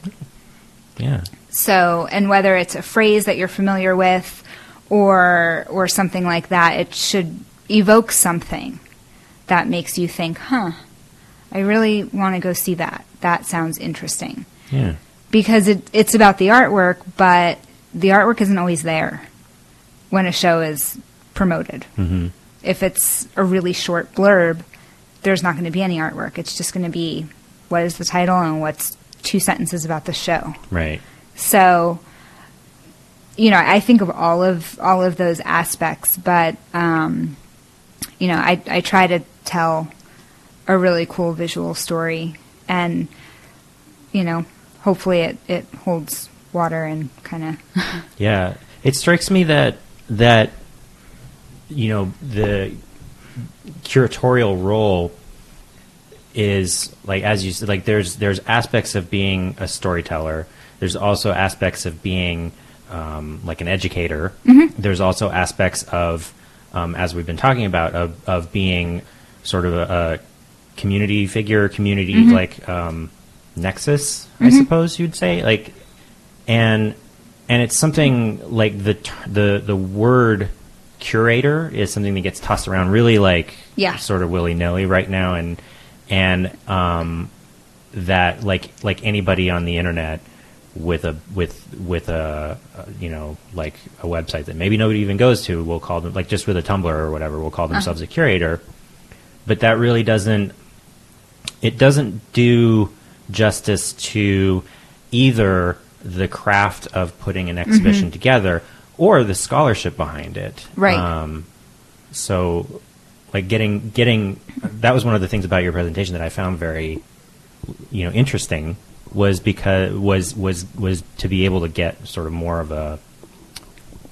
Yeah. So, and whether it's a phrase that you're familiar with or something like that, it should evoke something that makes you think, I really want to go see that. That sounds interesting. Yeah. Because it's about the artwork, but the artwork isn't always there when a show is promoted. If it's a really short blurb, there's not going to be any artwork. It's just going to be what is the title and what's 2 sentences about the show. Right. So, I think of all of those aspects, but I try to tell a really cool visual story, and hopefully it holds water and kind of. Yeah, it strikes me that the curatorial role is, like, as you said, like there's aspects of being a storyteller. There's also aspects of being like an educator. There's also aspects of, as we've been talking about, of being sort of a community figure, like nexus, I suppose you'd say. Like, and it's something like the word curator is something that gets tossed around really like sort of willy-nilly right now, and that like anybody on the internet with a like a website that maybe nobody even goes to will call them, like, just with a Tumblr or whatever, will call themselves a curator. But that really doesn't do justice to either the craft of putting an exhibition together or the scholarship behind it. Right. So, like, getting that was one of the things about your presentation that I found very, interesting, was because was to be able to get sort of more of a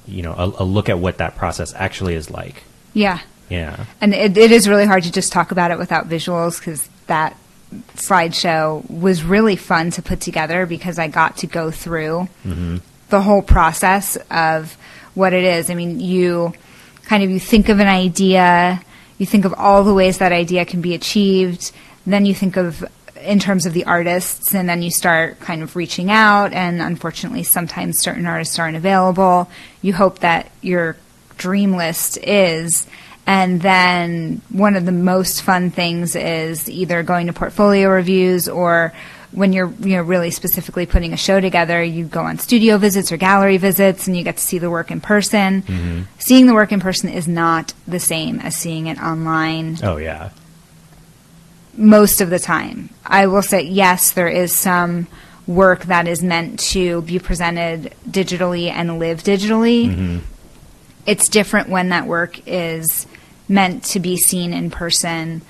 look at what that process actually is like. Yeah. Yeah. And it is really hard to just talk about it without visuals, because that slideshow was really fun to put together, because I got to go through the whole process of what it is. I mean, you think of an idea, you think of all the ways that idea can be achieved, then you think of in terms of the artists, and then you start kind of reaching out, and unfortunately sometimes certain artists aren't available. You hope that your dream list is. And then one of the most fun things is either going to portfolio reviews, or when you're really specifically putting a show together, you go on studio visits or gallery visits, and you get to see the work in person. Seeing the work in person is not the same as seeing it online. Oh, yeah. Most of the time. I will say, yes, there is some work that is meant to be presented digitally and live digitally. It's different when that work is meant to be seen in person.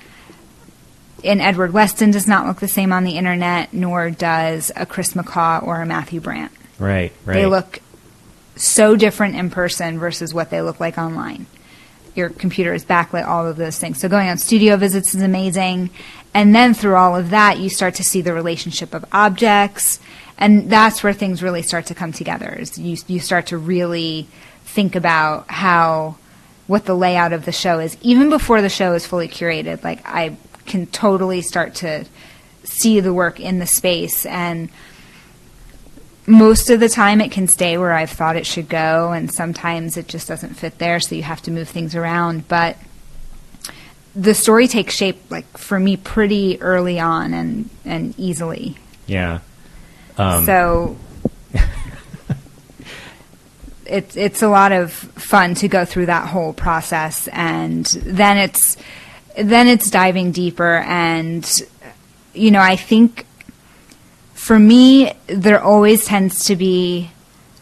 And Edward Weston does not look the same on the internet, nor does a Chris McCaw or a Matthew Brandt. Right. They look so different in person versus what they look like online. Your computer is backlit, all of those things. So going on studio visits is amazing. And then through all of that, you start to see the relationship of objects. And that's where things really start to come together. Is you start to really think about what the layout of the show is. Even before the show is fully curated, like I can totally start to see the work in the space, and most of the time it can stay where I've thought it should go, and sometimes it just doesn't fit there, so you have to move things around. But the story takes shape, like, for me pretty early on and easily. Yeah. So it's a lot of fun to go through that whole process, and then it's diving deeper. And, you know, I think for me, there always tends to be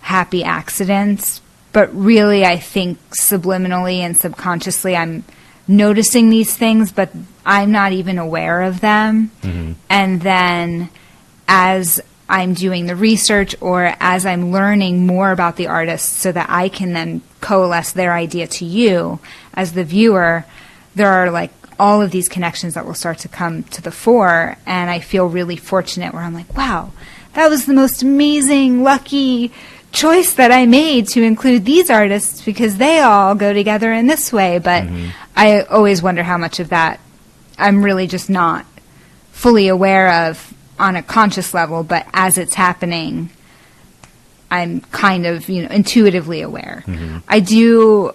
happy accidents, but really I think subliminally and subconsciously I'm noticing these things, but I'm not even aware of them. Mm-hmm. And then as I'm doing the research, or as I'm learning more about the artist so that I can then coalesce their idea to you as the viewer, there are like all of these connections that will start to come to the fore. And I feel really fortunate where I'm like, wow, that was the most amazing, lucky choice that I made to include these artists because they all go together in this way. But I always wonder how much of that I'm really just not fully aware of on a conscious level, but as it's happening, I'm kind of, you know, intuitively aware. Mm-hmm. I do,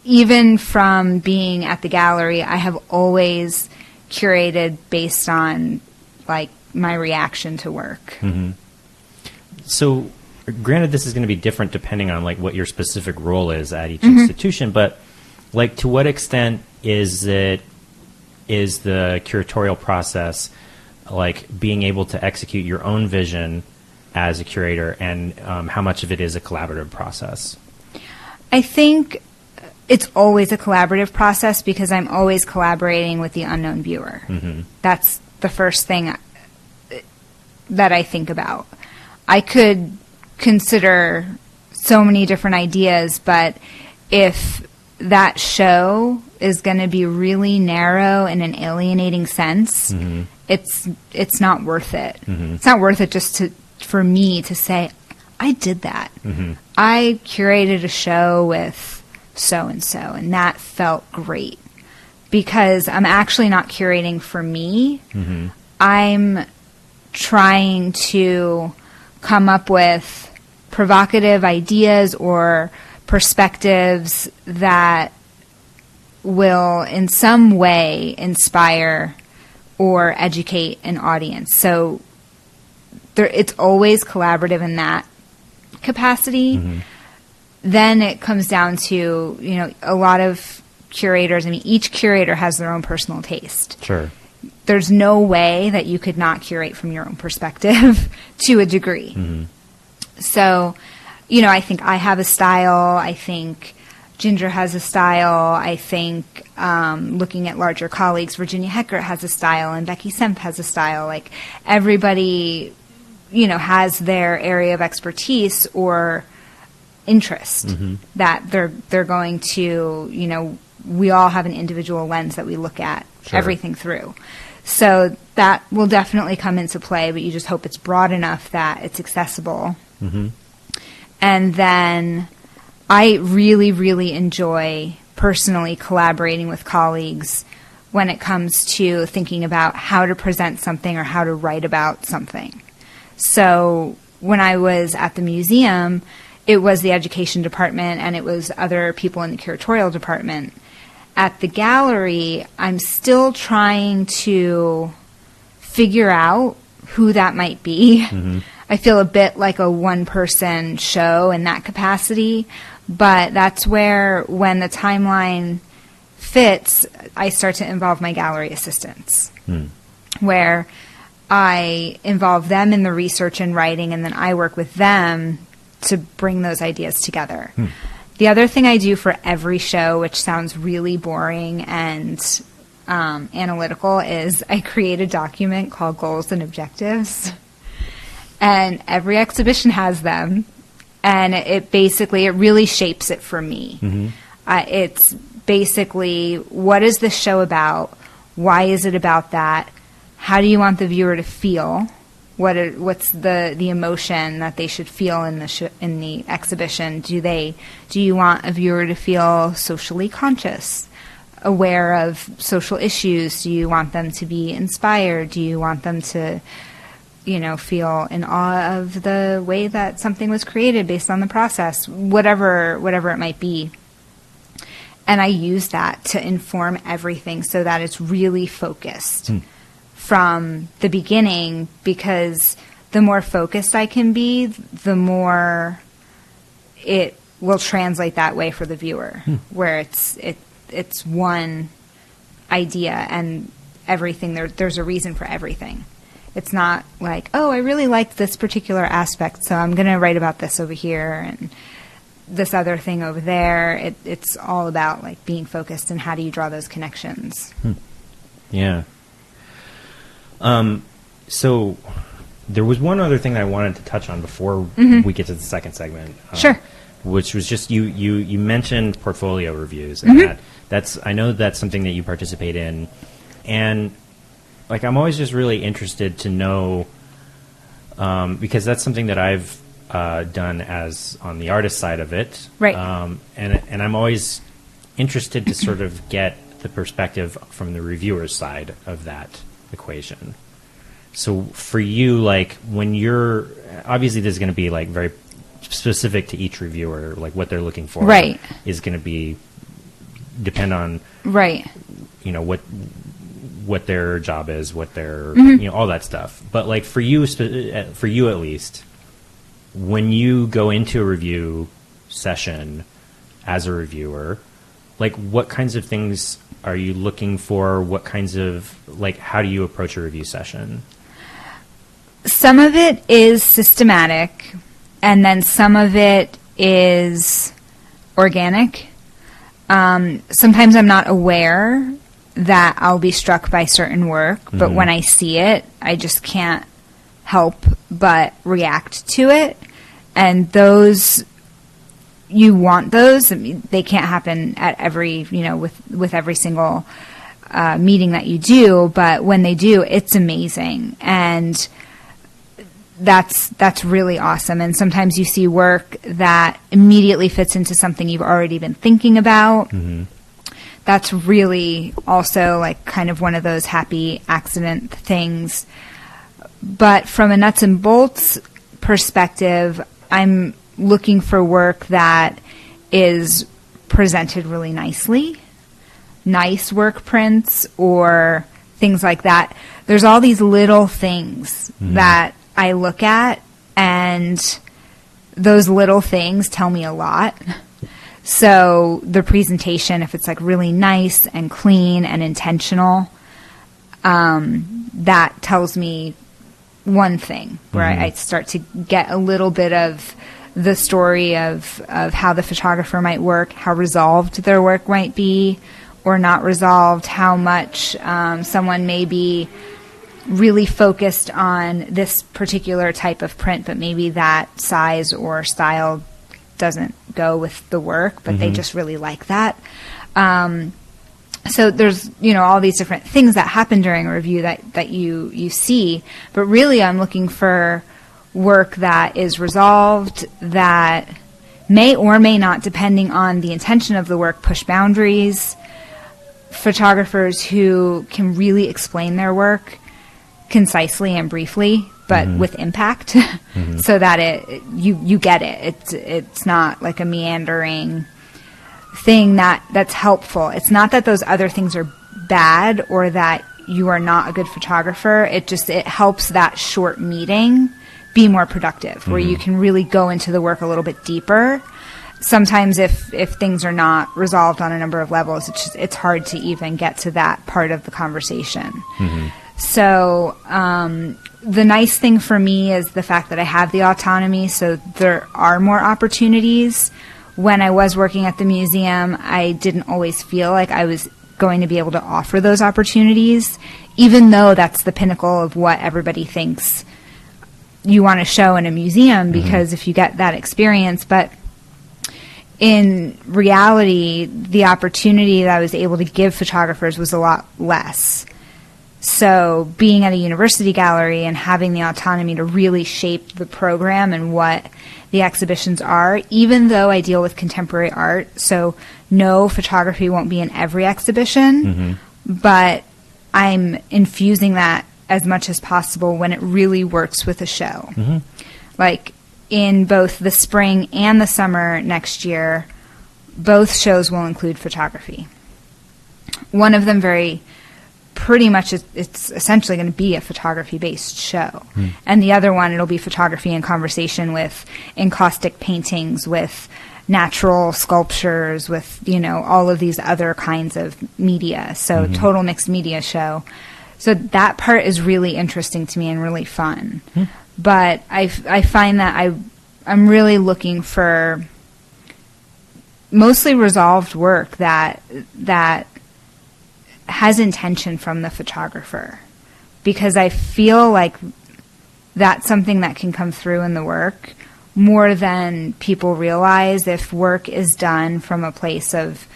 even from being at the gallery, I have always curated based on, like, my reaction to work. Mm-hmm. So, granted, this is going to be different depending on, like, what your specific role is at each institution, but, like, to what extent is the curatorial process, like, being able to execute your own vision as a curator, and how much of it is a collaborative process? I think it's always a collaborative process because I'm always collaborating with the unknown viewer. Mm-hmm. That's the first thing that I think about. I could consider so many different ideas, but if that show is going to be really narrow in an alienating sense, it's not worth it. Mm-hmm. It's not worth it just for me to say, I did that. Mm-hmm. I curated a show with so-and-so, and that felt great. Because I'm actually not curating for me. Mm-hmm. I'm trying to come up with provocative ideas or perspectives that will in some way inspire or educate an audience. So it's always collaborative in that capacity. Mm-hmm. Then it comes down to, you know, a lot of curators, I mean, each curator has their own personal taste. Sure. There's no way that you could not curate from your own perspective to a degree. Mm-hmm. So, you know, I think I have a style. I think Ginger has a style. I think looking at larger colleagues, Virginia Heckert has a style and Becky Semp has a style. Like, everybody, you know, has their area of expertise or interest that they're going to, you know, we all have an individual lens that we look at everything through. So that will definitely come into play, but you just hope it's broad enough that it's accessible. Mm-hmm. And then I really, really enjoy personally collaborating with colleagues when it comes to thinking about how to present something or how to write about something. So when I was at the museum, it was the education department and it was other people in the curatorial department. At the gallery, I'm still trying to figure out who that might be. Mm-hmm. I feel a bit like a one-person show in that capacity, but that's where, when the timeline fits, I start to involve my gallery assistants, where I involve them in the research and writing, and then I work with them to bring those ideas together. The other thing I do for every show, which sounds really boring and analytical, is I create a document called Goals and Objectives. And every exhibition has them. And it really shapes it for me. Mm-hmm. It's basically, what is this show about? Why is it about that? How do you want the viewer to feel What's the emotion that they should feel in the exhibition? Do you want a viewer to feel socially conscious, aware of social issues? Do you want them to be inspired? Do you want them to, feel in awe of the way that something was created based on the process? Whatever it might be. And I use that to inform everything so that it's really focused from the beginning, because the more focused I can be, the more it will translate that way for the viewer, where it's one idea and everything. There's a reason for everything. It's not like, oh, I really liked this particular aspect, so I'm going to write about this over here and this other thing over there. It's all about like being focused and how do you draw those connections. Yeah. So there was one other thing that I wanted to touch on before we get to the second segment. Sure. Which was just you mentioned portfolio reviews, and I know that's something that you participate in, and like I'm always just really interested to know, because that's something that I've done as on the artist side of it, right? And I'm always interested to sort of get the perspective from the reviewer's side of that equation. So for you, like when you're obviously this is going to be like very specific to each reviewer, like what they're looking for, right, is going to be depend on, right, what their job is, what their all that stuff. But like for you at least, when you go into a review session as a reviewer, like what kinds of things are you looking for? What kinds of, like, how do you approach a review session? Some of it is systematic, and then some of it is organic. Sometimes I'm not aware that I'll be struck by certain work, but when I see it, I just can't help but react to it. And those, you want those. I mean, they can't happen at every, with every single meeting that you do, but when they do, it's amazing. And that's really awesome. And sometimes you see work that immediately fits into something you've already been thinking about. That's really also like kind of one of those happy accident things. But from a nuts and bolts perspective, I'm looking for work that is presented really nicely, nice work prints or things like that. There's all these little things that I look at, and those little things tell me a lot. So the presentation, if it's like really nice and clean and intentional, that tells me one thing, where I start to get a little bit of the story of how the photographer might work, how resolved their work might be or not resolved, how much someone may be really focused on this particular type of print, but maybe that size or style doesn't go with the work, but they just really like that. So there's, all these different things that happen during a review that you see, but really I'm looking for work that is resolved, that may or may not, depending on the intention of the work, push boundaries, photographers who can really explain their work concisely and briefly, but with impact, so that you get it. It's not like a meandering thing that's helpful. It's not that those other things are bad or that you are not a good photographer. It helps that short meeting be more productive, where you can really go into the work a little bit deeper. Sometimes if things are not resolved on a number of levels, it's hard to even get to that part of the conversation. So the nice thing for me is the fact that I have the autonomy, so there are more opportunities. When I was working at the museum, I didn't always feel like I was going to be able to offer those opportunities, even though that's the pinnacle of what everybody thinks you want to show in a museum, because if you get that experience. But in reality, the opportunity that I was able to give photographers was a lot less. So being at a university gallery and having the autonomy to really shape the program and what the exhibitions are, even though I deal with contemporary art, so no, photography won't be in every exhibition, but I'm infusing that as much as possible when it really works with a show. Like in both the spring and the summer next year, both shows will include photography. One of them pretty much it's essentially going to be a photography-based show. And the other one, it'll be photography in conversation with encaustic paintings, with natural sculptures, with, all of these other kinds of media. So total mixed media show. So that part is really interesting to me and really fun. But I find that I'm really looking for mostly resolved work that has intention from the photographer, because I feel like that's something that can come through in the work more than people realize if work is done from a place of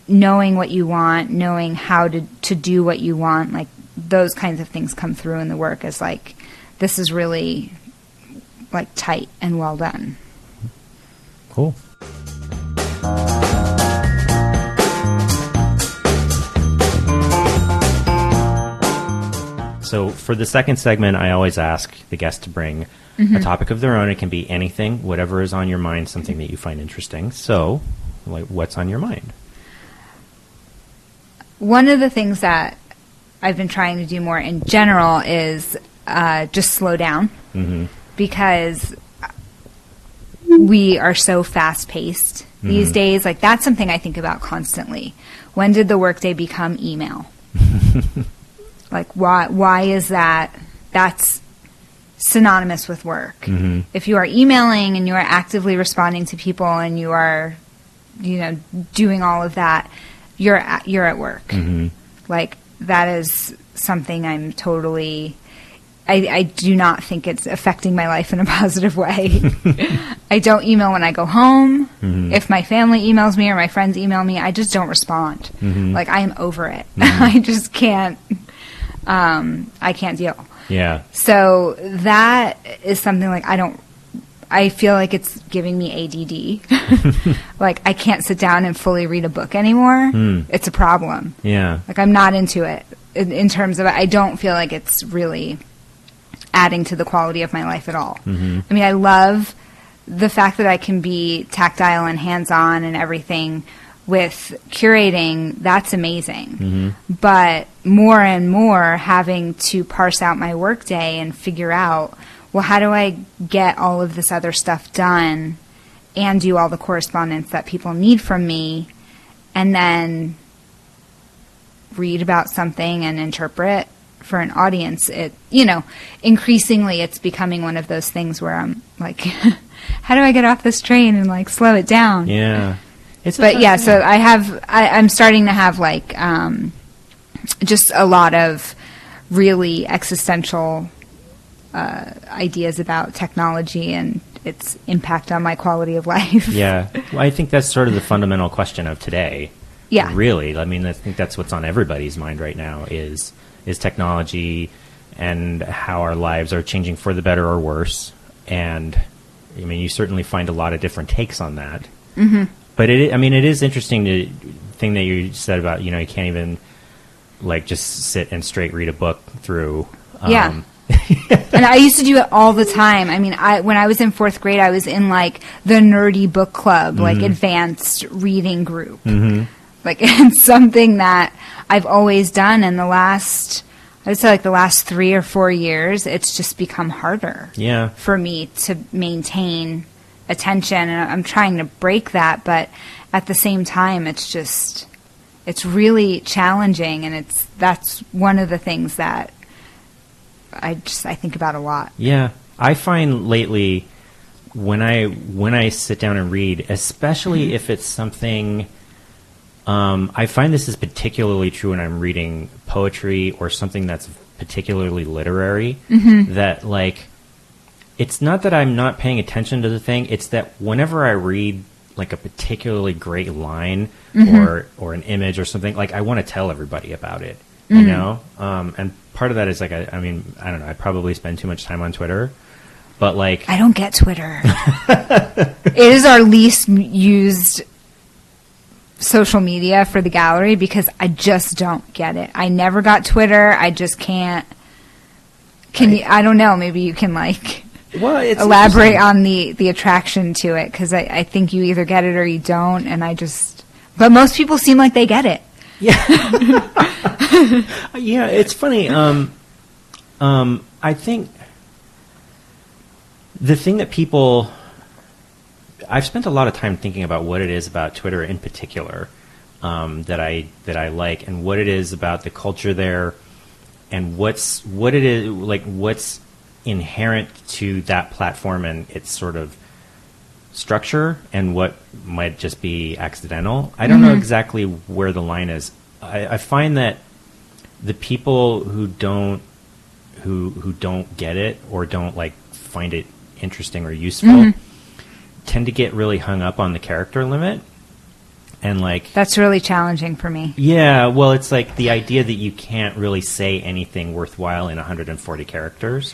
knowing what you want, knowing how to do what you want. Like those kinds of things come through in the work as like, this is really like tight and well done. Cool. So for the second segment, I always ask the guest to bring a topic of their own. It can be anything, whatever is on your mind, something that you find interesting. So, what's on your mind? One of the things that I've been trying to do more in general is just slow down, because we are so fast-paced these days. Like, that's something I think about constantly. When did the workday become email? Like, why is that? That's synonymous with work. If you are emailing and you are actively responding to people and you are, doing all of that, you're at work. Like, that is something I'm totally... I do not think it's affecting my life in a positive way. I don't email when I go home. If my family emails me or my friends email me, I just don't respond. Like, I am over it. I just can't... I can't deal. Yeah. So that is something like I feel like it's giving me ADD. Like I can't sit down and fully read a book anymore. It's a problem. Yeah. Like I'm not into it in terms of, I don't feel like it's really adding to the quality of my life at all. I mean, I love the fact that I can be tactile and hands-on and everything with curating. That's amazing. But more and more having to parse out my workday and figure out, well, how do I get all of this other stuff done and do all the correspondence that people need from me, and then read about something and interpret for an audience. Increasingly it's becoming one of those things where I'm like, how do I get off this train and like slow it down? Yeah. So I'm starting to have like just a lot of really existential ideas about technology and its impact on my quality of life. Yeah. Well, I think that's sort of the fundamental question of today. Yeah. Really. I mean, I think that's what's on everybody's mind right now is technology and how our lives are changing for the better or worse. And I mean, you certainly find a lot of different takes on that. But it is interesting the thing that you said about, you can't even like just sit and straight read a book through. Yeah. And I used to do it all the time. I mean, when I was in 4th grade, I was in like the nerdy book club, like advanced reading group. Like it's something that I've always done. And I would say like the last 3 or 4 years, it's just become harder for me to maintain attention, and I'm trying to break that, but at the same time it's really challenging, and that's one of the things that I think about a lot. Yeah. I find lately when I sit down and read, especially if it's something I find this is particularly true when I'm reading poetry or something that's particularly literary, that like it's not that I'm not paying attention to the thing. It's that whenever I read like a particularly great line or an image or something, like I want to tell everybody about it. you know? And part of that is like, I mean, I don't know, I probably spend too much time on Twitter, but like... I don't get Twitter. It is our least used social media for the gallery because I just don't get it. I never got Twitter. I just can't. I don't know. Maybe you can like elaborate on the attraction to it, because I think you either get it or you don't, and but most people seem like they get it. Yeah. Yeah, it's funny. I think the thing that I've spent a lot of time thinking about what it is about Twitter in particular that I like, and what it is about the culture there, and what's inherent to that platform and its sort of structure, and what might just be accidental. I don't know exactly where the line is. I find that the people who don't get it or don't like find it interesting or useful tend to get really hung up on the character limit, and like that's really challenging for me. Yeah, well, it's like the idea that you can't really say anything worthwhile in 140 characters.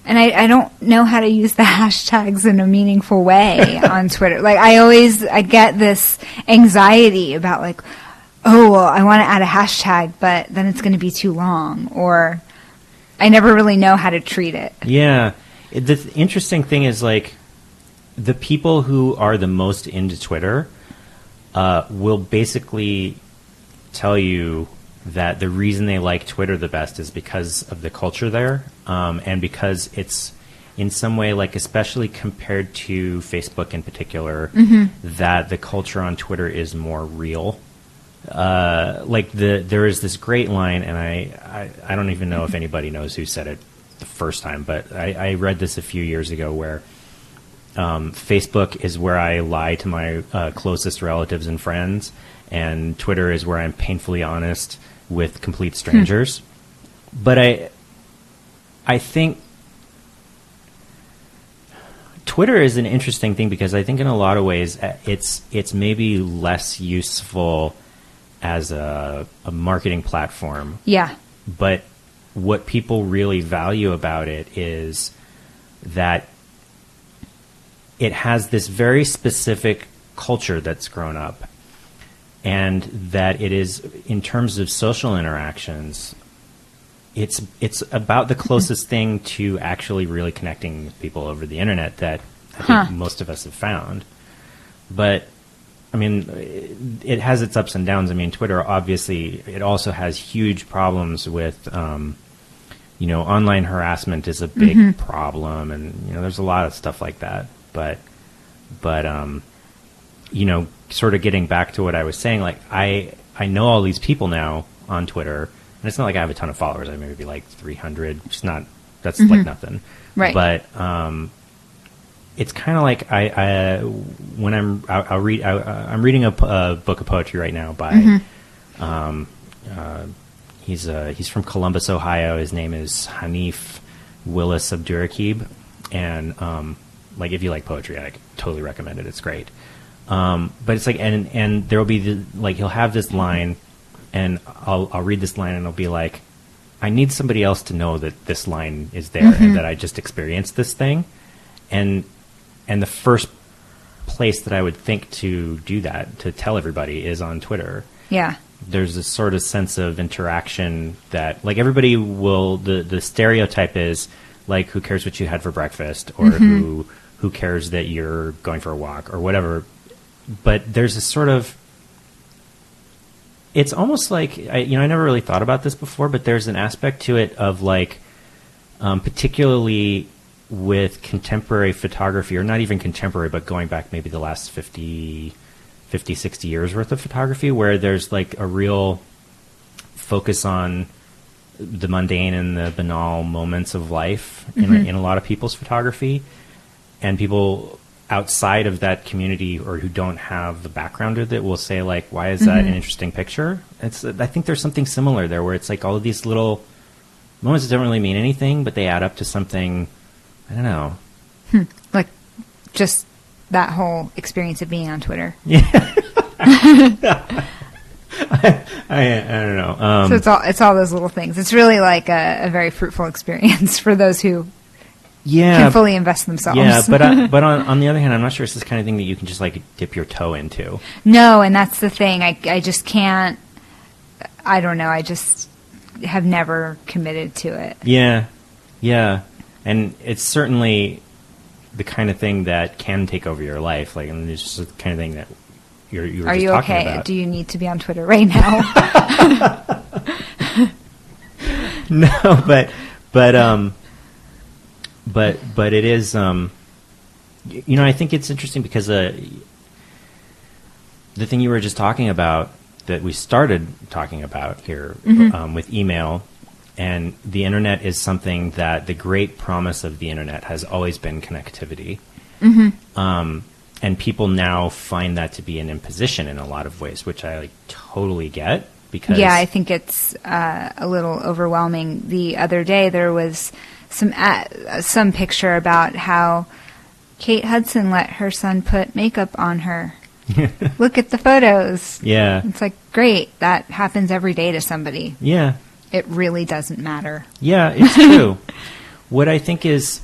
And I don't know how to use the hashtags in a meaningful way on Twitter. Like I get this anxiety about like, oh, well, I want to add a hashtag, but then it's going to be too long, or I never really know how to treat it. Yeah. The interesting thing is like the people who are the most into Twitter will basically tell you that the reason they like Twitter the best is because of the culture there, and because it's in some way, like especially compared to Facebook in particular, that the culture on Twitter is more real. Like there is this great line, and I don't even know if anybody knows who said it the first time, but I read this a few years ago where Facebook is where I lie to my closest relatives and friends, and Twitter is where I'm painfully honest with complete strangers. But I think Twitter is an interesting thing because I think in a lot of ways it's maybe less useful as a marketing platform. Yeah. But what people really value about it is that it has this very specific culture that's grown up, and that it is, in terms of social interactions, it's about the closest thing to actually really connecting with people over the internet that I think most of us have found. But I mean, it has its ups and downs. I mean, Twitter, obviously, it also has huge problems with, online harassment is a big problem, and there's a lot of stuff like that. But sort of getting back to what I was saying, like I know all these people now on Twitter, and it's not like I have a ton of followers. I maybe like 300. That's like nothing. Right. But it's kind of like I'm reading a book of poetry right now by he's from Columbus, Ohio. His name is Hanif Willis Abdurraqib, and like if you like poetry, I totally recommend it. It's great. But it's like, and there will be he'll have this line, and I'll read this line, and it'll be like, I need somebody else to know that this line is there and that I just experienced this thing, and the first place that I would think to do that, to tell everybody, is on Twitter. Yeah. There's this sort of sense of interaction that, like, everybody will, the stereotype is like, who cares what you had for breakfast, or who cares that you're going for a walk or whatever. But there's a sort of, it's almost like, I never really thought about this before, but there's an aspect to it of like, particularly with contemporary photography, or not even contemporary, but going back maybe the last 50, 60 years worth of photography, where there's like a real focus on the mundane and the banal moments of life in a lot of people's photography. And people outside of that community, or who don't have the background with it, will say like, why is that an interesting picture? I think there's something similar there, where it's like all of these little moments that don't really mean anything, but they add up to something, I don't know. Like just that whole experience of being on Twitter. Yeah. I don't know. So it's all those little things. It's really like a very fruitful experience for those who can fully invest themselves. Yeah, but on the other hand, I'm not sure it's this kind of thing that you can just like dip your toe into. No, and that's the thing. I just can't. I don't know. I just have never committed to it. Yeah, and it's certainly the kind of thing that can take over your life. Like, I mean, it's just the kind of thing that you were Are just you talking okay? about. Do you need to be on Twitter right now? No, but it is. I think it's interesting because the thing you were just talking about, that we started talking about here, with email and the internet, is something that the great promise of the internet has always been connectivity. And people now find that to be an imposition in a lot of ways, which I totally get. Because I think it's a little overwhelming. The other day there was some picture about how Kate Hudson let her son put makeup on her. Look at the photos. Yeah. It's like, great. That happens every day to somebody. Yeah. It really doesn't matter. Yeah, it's true. What I think is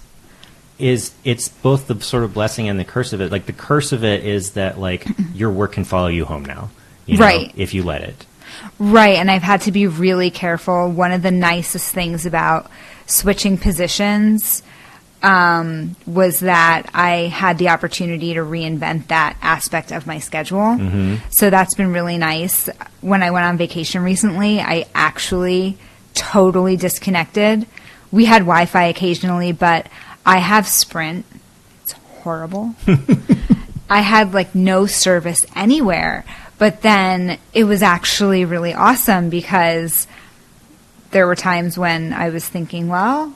it's both the sort of blessing and the curse of it. Like, the curse of it is that, your work can follow you home now. Right. If you let it. Right, and I've had to be really careful. One of the nicest things about switching positions was that I had the opportunity to reinvent that aspect of my schedule. So that's been really nice. When I went on vacation recently, I actually totally disconnected. We had Wi-Fi occasionally, but I have Sprint. It's horrible. I had no service anywhere. But then it was actually really awesome because there were times when I was thinking, well,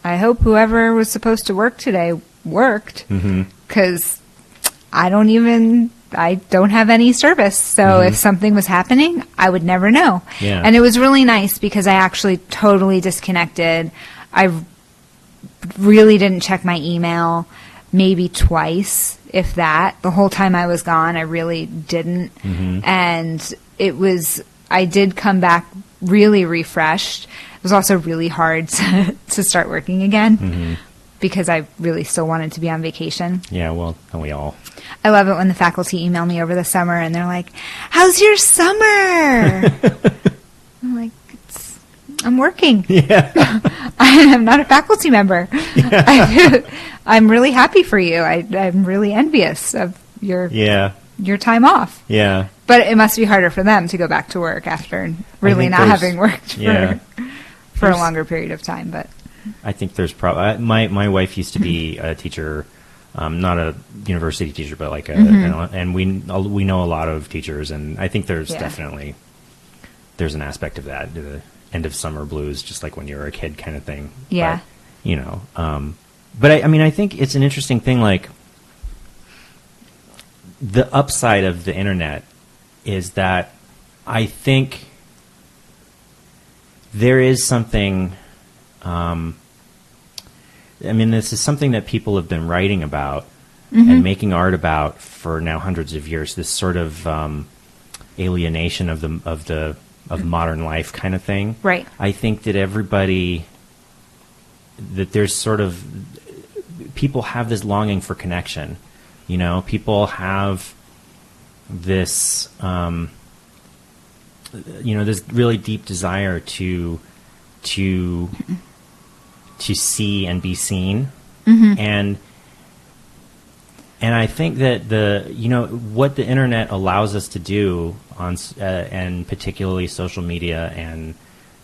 I hope whoever was supposed to work today worked, because I don't have any service. So if something was happening, I would never know. Yeah. And it was really nice because I actually totally disconnected. I really didn't check my email, maybe twice, if that. The whole time I was gone, I really didn't. And I did come back really refreshed. It was also really hard to start working again because I really still wanted to be on vacation. Yeah, well, don't we all? I love it when the faculty email me over the summer and they're like, "How's your summer?" I'm like, I'm working. Yeah. I'm not a faculty member. Yeah. I'm really happy for you. I'm really envious of your time off. Yeah. But it must be harder for them to go back to work after really not having worked for a longer period of time. But I think there's probably my wife used to be a teacher, not a university teacher, but and we know a lot of teachers, and I think there's definitely an aspect of that, the end of summer blues, just like when you were a kid kind of thing. Yeah. But, but I think it's an interesting thing. Like, the upside of the internet is that I think there is something, this is something that people have been writing about and making art about for now hundreds of years, this sort of alienation of modern life kind of thing. Right. I think that there's sort of, people have this longing for connection. People have this, this really deep desire to see and be seen. And I think that what the internet allows us to do on, and particularly social media and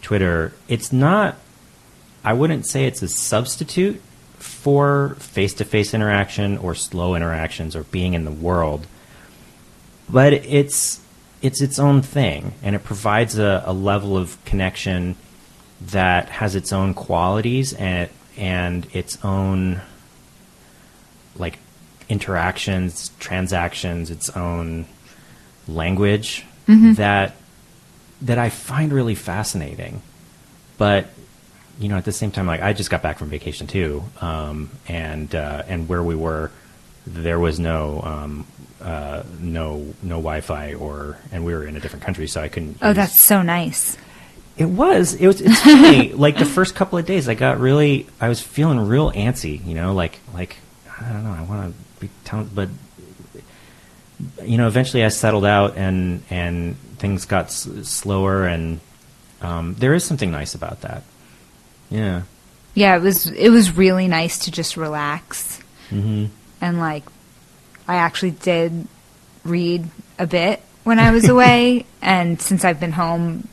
Twitter, I wouldn't say it's a substitute for face-to-face interaction or slow interactions or being in the world, but it's its own thing, and it provides a level of connection that has its own qualities and its own interactions, transactions, its own language that I find really fascinating. But at the same time, I just got back from vacation too, and where we were there was no Wi-Fi, and we were in a different country, so I couldn't. That's so nice. It's funny. Like the first couple of days, I was feeling real antsy, like I don't know, I want to be talented, but eventually I settled out and things got slower, and there is something nice about that. Yeah. Yeah, it was really nice to just relax. Mm-hmm. And I actually did read a bit when I was away, and since I've been home,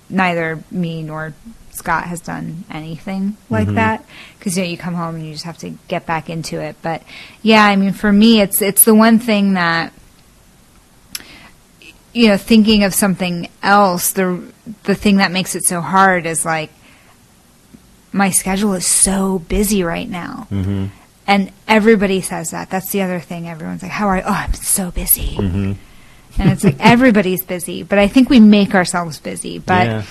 neither me nor Scott has done anything like that, because you come home and you just have to get back into it. But yeah, I mean, for me, it's the one thing that, thinking of something else, the thing that makes it so hard is my schedule is so busy right now. Mm-hmm. And everybody says that. That's the other thing. Everyone's like, how are you? Oh, I'm so busy. Mm-hmm. And it's everybody's busy. But I think we make ourselves busy. But,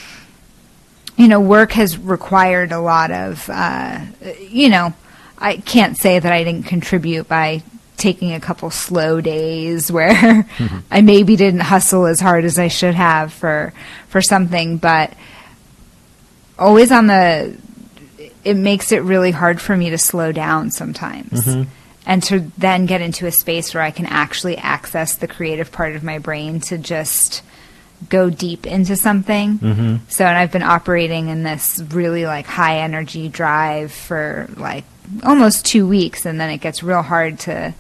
work has required a lot of, I can't say that I didn't contribute by taking a couple slow days where I maybe didn't hustle as hard as I should have for something. But always it makes it really hard for me to slow down sometimes. Mm-hmm. And to then get into a space where I can actually access the creative part of my brain to just go deep into something. Mm-hmm. So, and I've been operating in this really high energy drive for almost 2 weeks, and then it gets real hard to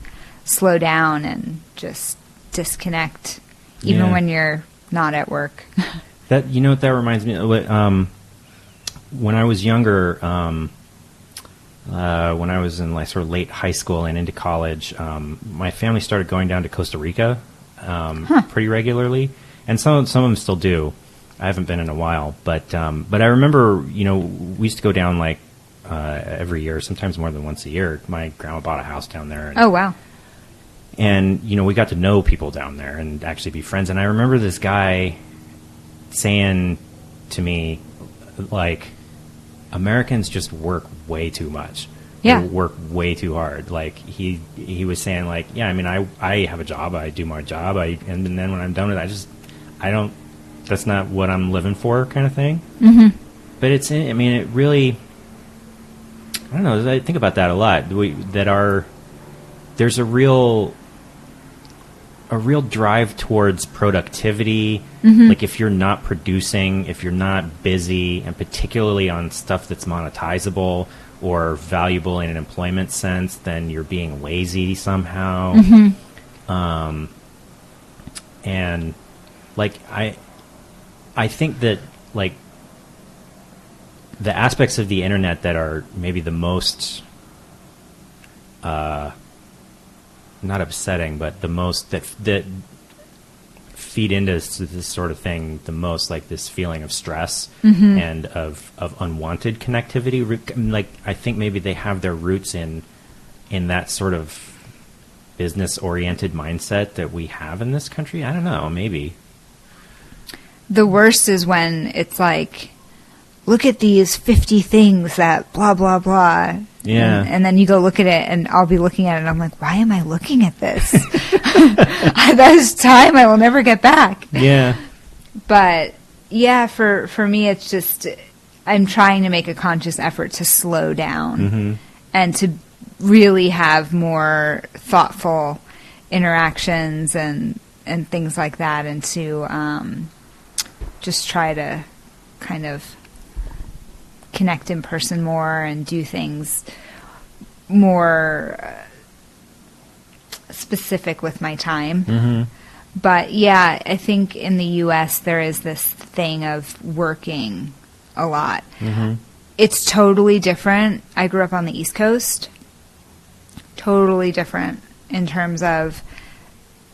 slow down and just disconnect, even when you're not at work. That reminds me of when I was younger, when I was in sort of late high school and into college, my family started going down to Costa Rica pretty regularly, and some of them still do. I haven't been in a while, but I remember we used to go down every year, sometimes more than once a year. My grandma bought a house down there. Oh wow! And we got to know people down there and actually be friends. And I remember this guy saying to me, Americans just work way too much. Yeah. They work way too hard. He was saying yeah, I mean, I have a job, I do my job, and then when I'm done with it, that's not what I'm living for, kind of thing. Mm-hmm. But it really, I don't know, I think about that a lot. There's a real drive towards productivity. Mm-hmm. If you're not producing, if you're not busy, and particularly on stuff that's monetizable or valuable in an employment sense, then you're being lazy somehow. Mm-hmm. And I think that the aspects of the internet that are maybe the most not upsetting, but the most that feed into this sort of thing the most, this feeling of stress mm-hmm. and of unwanted connectivity. I think maybe they have their roots in that sort of business-oriented mindset that we have in this country. I don't know, maybe. The worst is when it's look at these 50 things that blah, blah, blah. Yeah. And then you go look at it, and I'll be looking at it, and I'm like, why am I looking at this? That is time I will never get back. Yeah. But, yeah, for me, it's just, I'm trying to make a conscious effort to slow down mm-hmm. and to really have more thoughtful interactions and things like that, and to just try to kind of connect in person more and do things more specific with my time. Mm-hmm. But yeah, I think in the U.S. there is this thing of working a lot. Mm-hmm. It's totally different. I grew up on the East Coast. Totally different in terms of,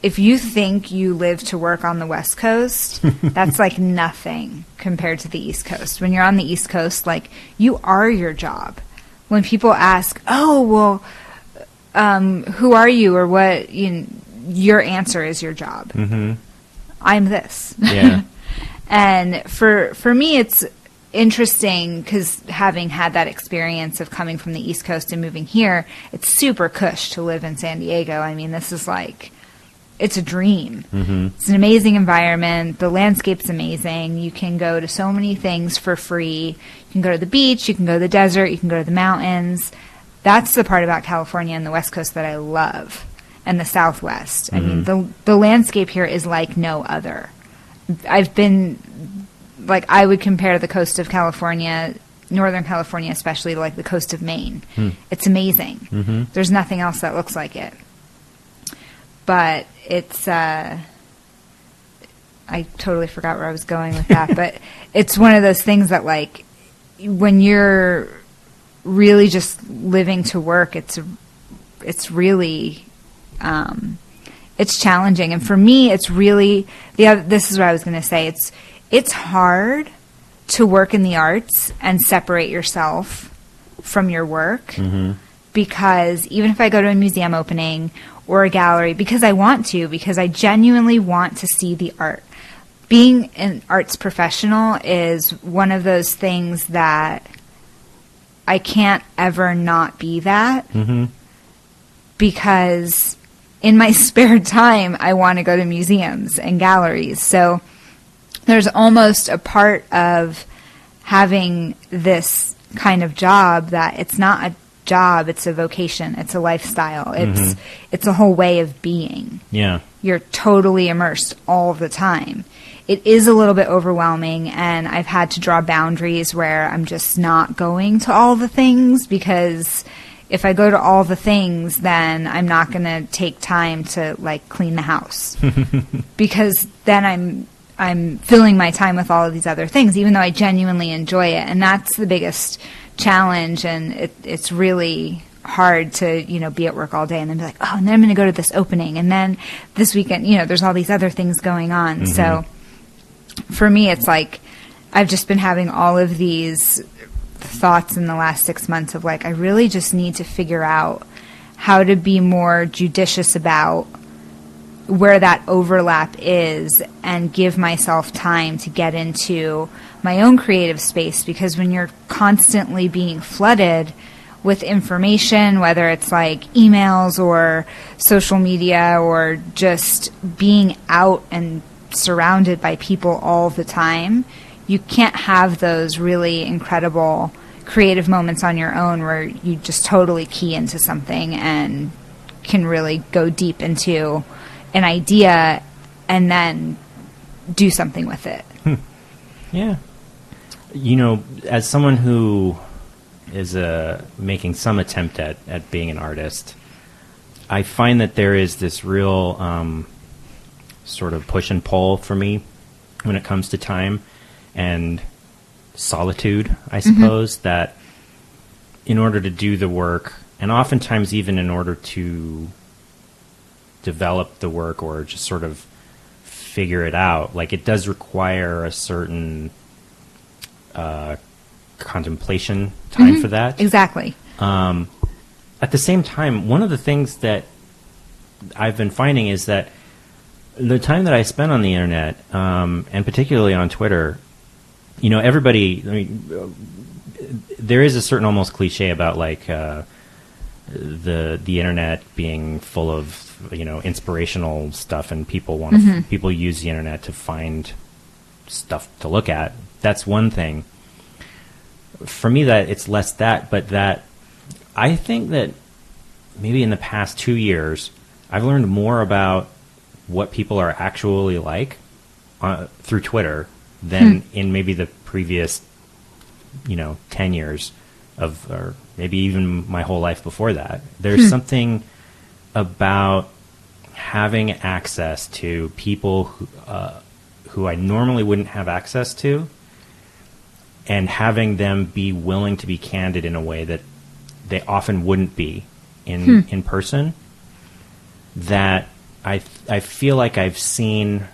if you think you live to work on the West Coast, that's nothing compared to the East Coast. When you're on the East Coast, you are your job. When people ask, oh, well, who are you or what, your answer is your job. Mm-hmm. I'm this. Yeah. And for me, it's interesting because having had that experience of coming from the East Coast and moving here, it's super cush to live in San Diego. I mean, this is like, it's a dream. Mm-hmm. It's an amazing environment. The landscape's amazing. You can go to so many things for free. You can go to the beach. You can go to the desert. You can go to the mountains. That's the part about California and the West Coast that I love, and the Southwest. Mm-hmm. I mean, the landscape here is like no other. I've been, like, I would compare the coast of California, Northern California especially, to like the coast of Maine. It's amazing. Mm-hmm. There's nothing else that looks like it. But it's, I totally forgot where I was going with that, but it's one of those things that, like, when you're really just living to work, it's really, it's challenging. And for me, it's really, this is what I was going to say, it's hard to work in the arts and separate yourself from your work, mm-hmm. because even if I go to a museum opening or a gallery, because I genuinely want to see the art. Being an arts professional is one of those things that I can't ever not be that, mm-hmm. because in my spare time, I want to go to museums and galleries. So there's almost a part of having this kind of job that it's not a job, it's a vocation, it's a lifestyle, it's a whole way of being. Yeah. You're totally immersed all the time. It is a little bit overwhelming, and I've had to draw boundaries where I'm just not going to all the things, because if I go to all the things, then I'm not going to take time to, like, clean the house. Because then I'm filling my time with all of these other things, even though I genuinely enjoy it. And that's the biggest challenge, and it's really hard to, be at work all day and then be like, oh, and then I'm going to go to this opening, and then this weekend, there's all these other things going on. Mm-hmm. So for me, it's like I've just been having all of these thoughts in the last 6 months of, like, I really just need to figure out how to be more judicious about where that overlap is and give myself time to get into my own creative space. Because when you're constantly being flooded with information, whether it's like emails or social media or just being out and surrounded by people all the time, you can't have those really incredible creative moments on your own where you just totally key into something and can really go deep into an idea and then do something with it. Yeah. As someone who is making some attempt at being an artist, I find that there is this real sort of push and pull for me when it comes to time and solitude, I suppose, mm-hmm. that in order to do the work, and oftentimes even in order to develop the work or just sort of figure it out, like, it does require a certain contemplation time mm-hmm. for that. Exactly. At the same time, one of the things that I've been finding is that the time that I spend on the internet, and particularly on Twitter, everybody, there is a certain almost cliche about, like, the internet being full of, inspirational stuff, and people want mm-hmm. people use the internet to find stuff to look at. That's one thing. For me, that it's less that, but that I think that maybe in the past 2 years, I've learned more about what people are actually like through Twitter than in maybe the previous, 10 years or maybe even my whole life before that. There's something about having access to people who I normally wouldn't have access to, and having them be willing to be candid in a way that they often wouldn't be in person, that I feel like I've seen,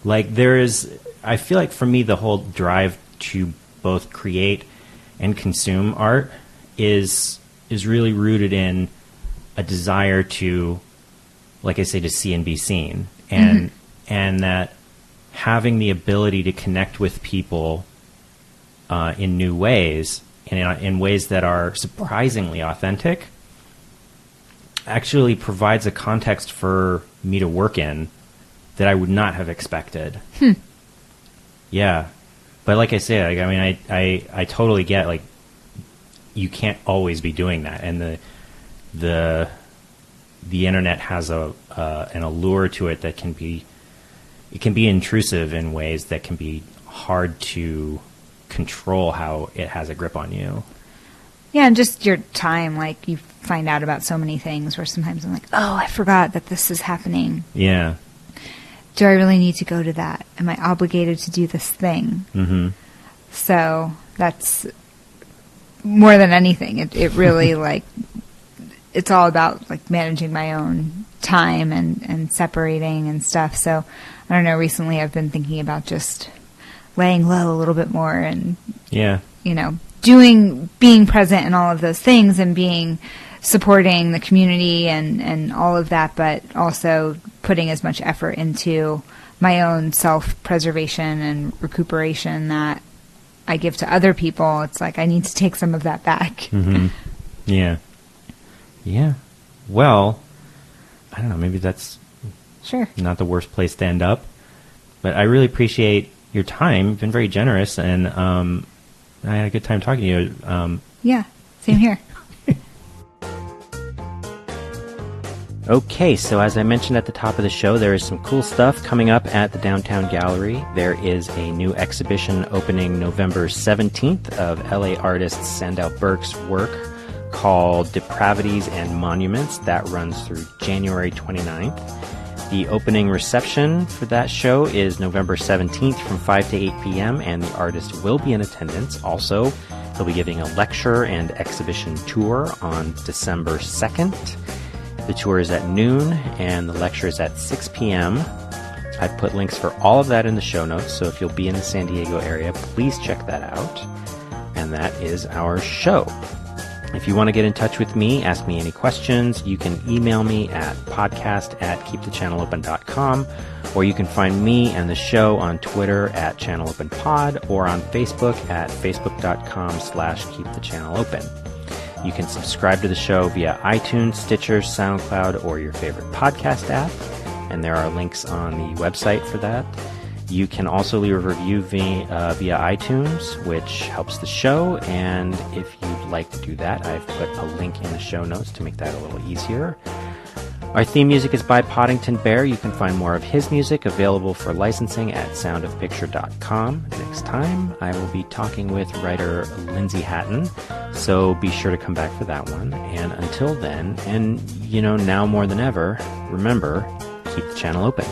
like, I feel like for me the whole drive to both create and consume art is really rooted in a desire to, like I say, to see and be seen, and that having the ability to connect with people in new ways, and in ways that are surprisingly authentic, actually provides a context for me to work in that I would not have expected. Yeah. But like I said, like, I mean, I totally get, like, you can't always be doing that. And the internet has an allure to it that can be intrusive in ways that can be hard to control how it has a grip on you. Yeah, and just your time, like, you find out about so many things where sometimes I'm like, oh, I forgot that this is happening. Yeah. Do I really need to go to that? Am I obligated to do this thing? Mm-hmm. So that's more than anything. It really, like, it's all about, like, managing my own time and separating and stuff. So, I don't know, recently I've been thinking about just laying low a little bit more and, yeah, you know, being present in all of those things and supporting the community and all of that, but also putting as much effort into my own self-preservation and recuperation that I give to other people. It's like I need to take some of that back. Mm-hmm. Yeah. Yeah. Well, I don't know, maybe that's sure not the worst place to end up, but I really appreciate your time. You've been very generous, and I had a good time talking to you. Yeah, same here. Okay, so as I mentioned at the top of the show, there is some cool stuff coming up at the Downtown Gallery. There is a new exhibition opening November 17th of LA artist Sandal Burke's work called Depravities and Monuments. That runs through January 29th. The opening reception for that show is November 17th from 5 to 8 p.m., and the artist will be in attendance. Also, he'll be giving a lecture and exhibition tour on December 2nd. The tour is at noon, and the lecture is at 6 p.m. I've put links for all of that in the show notes, so if you'll be in the San Diego area, please check that out. And that is our show. If you want to get in touch with me, ask me any questions, you can email me at podcast@keepthechanneleopen.com, or you can find me and the show on Twitter at ChannelOpenPod, or on Facebook at facebook.com/keepthechanneleopen. You can subscribe to the show via iTunes, Stitcher, SoundCloud, or your favorite podcast app, and there are links on the website for that. You can also leave a review via iTunes, which helps the show, and if you'd like to do that, I've put a link in the show notes to make that a little easier. Our theme music is by Poddington Bear. You can find more of his music available for licensing at soundofpicture.com. Next time, I will be talking with writer Lindsay Hatton, so be sure to come back for that one. And until then, and, you know, now more than ever, remember, keep the channel open.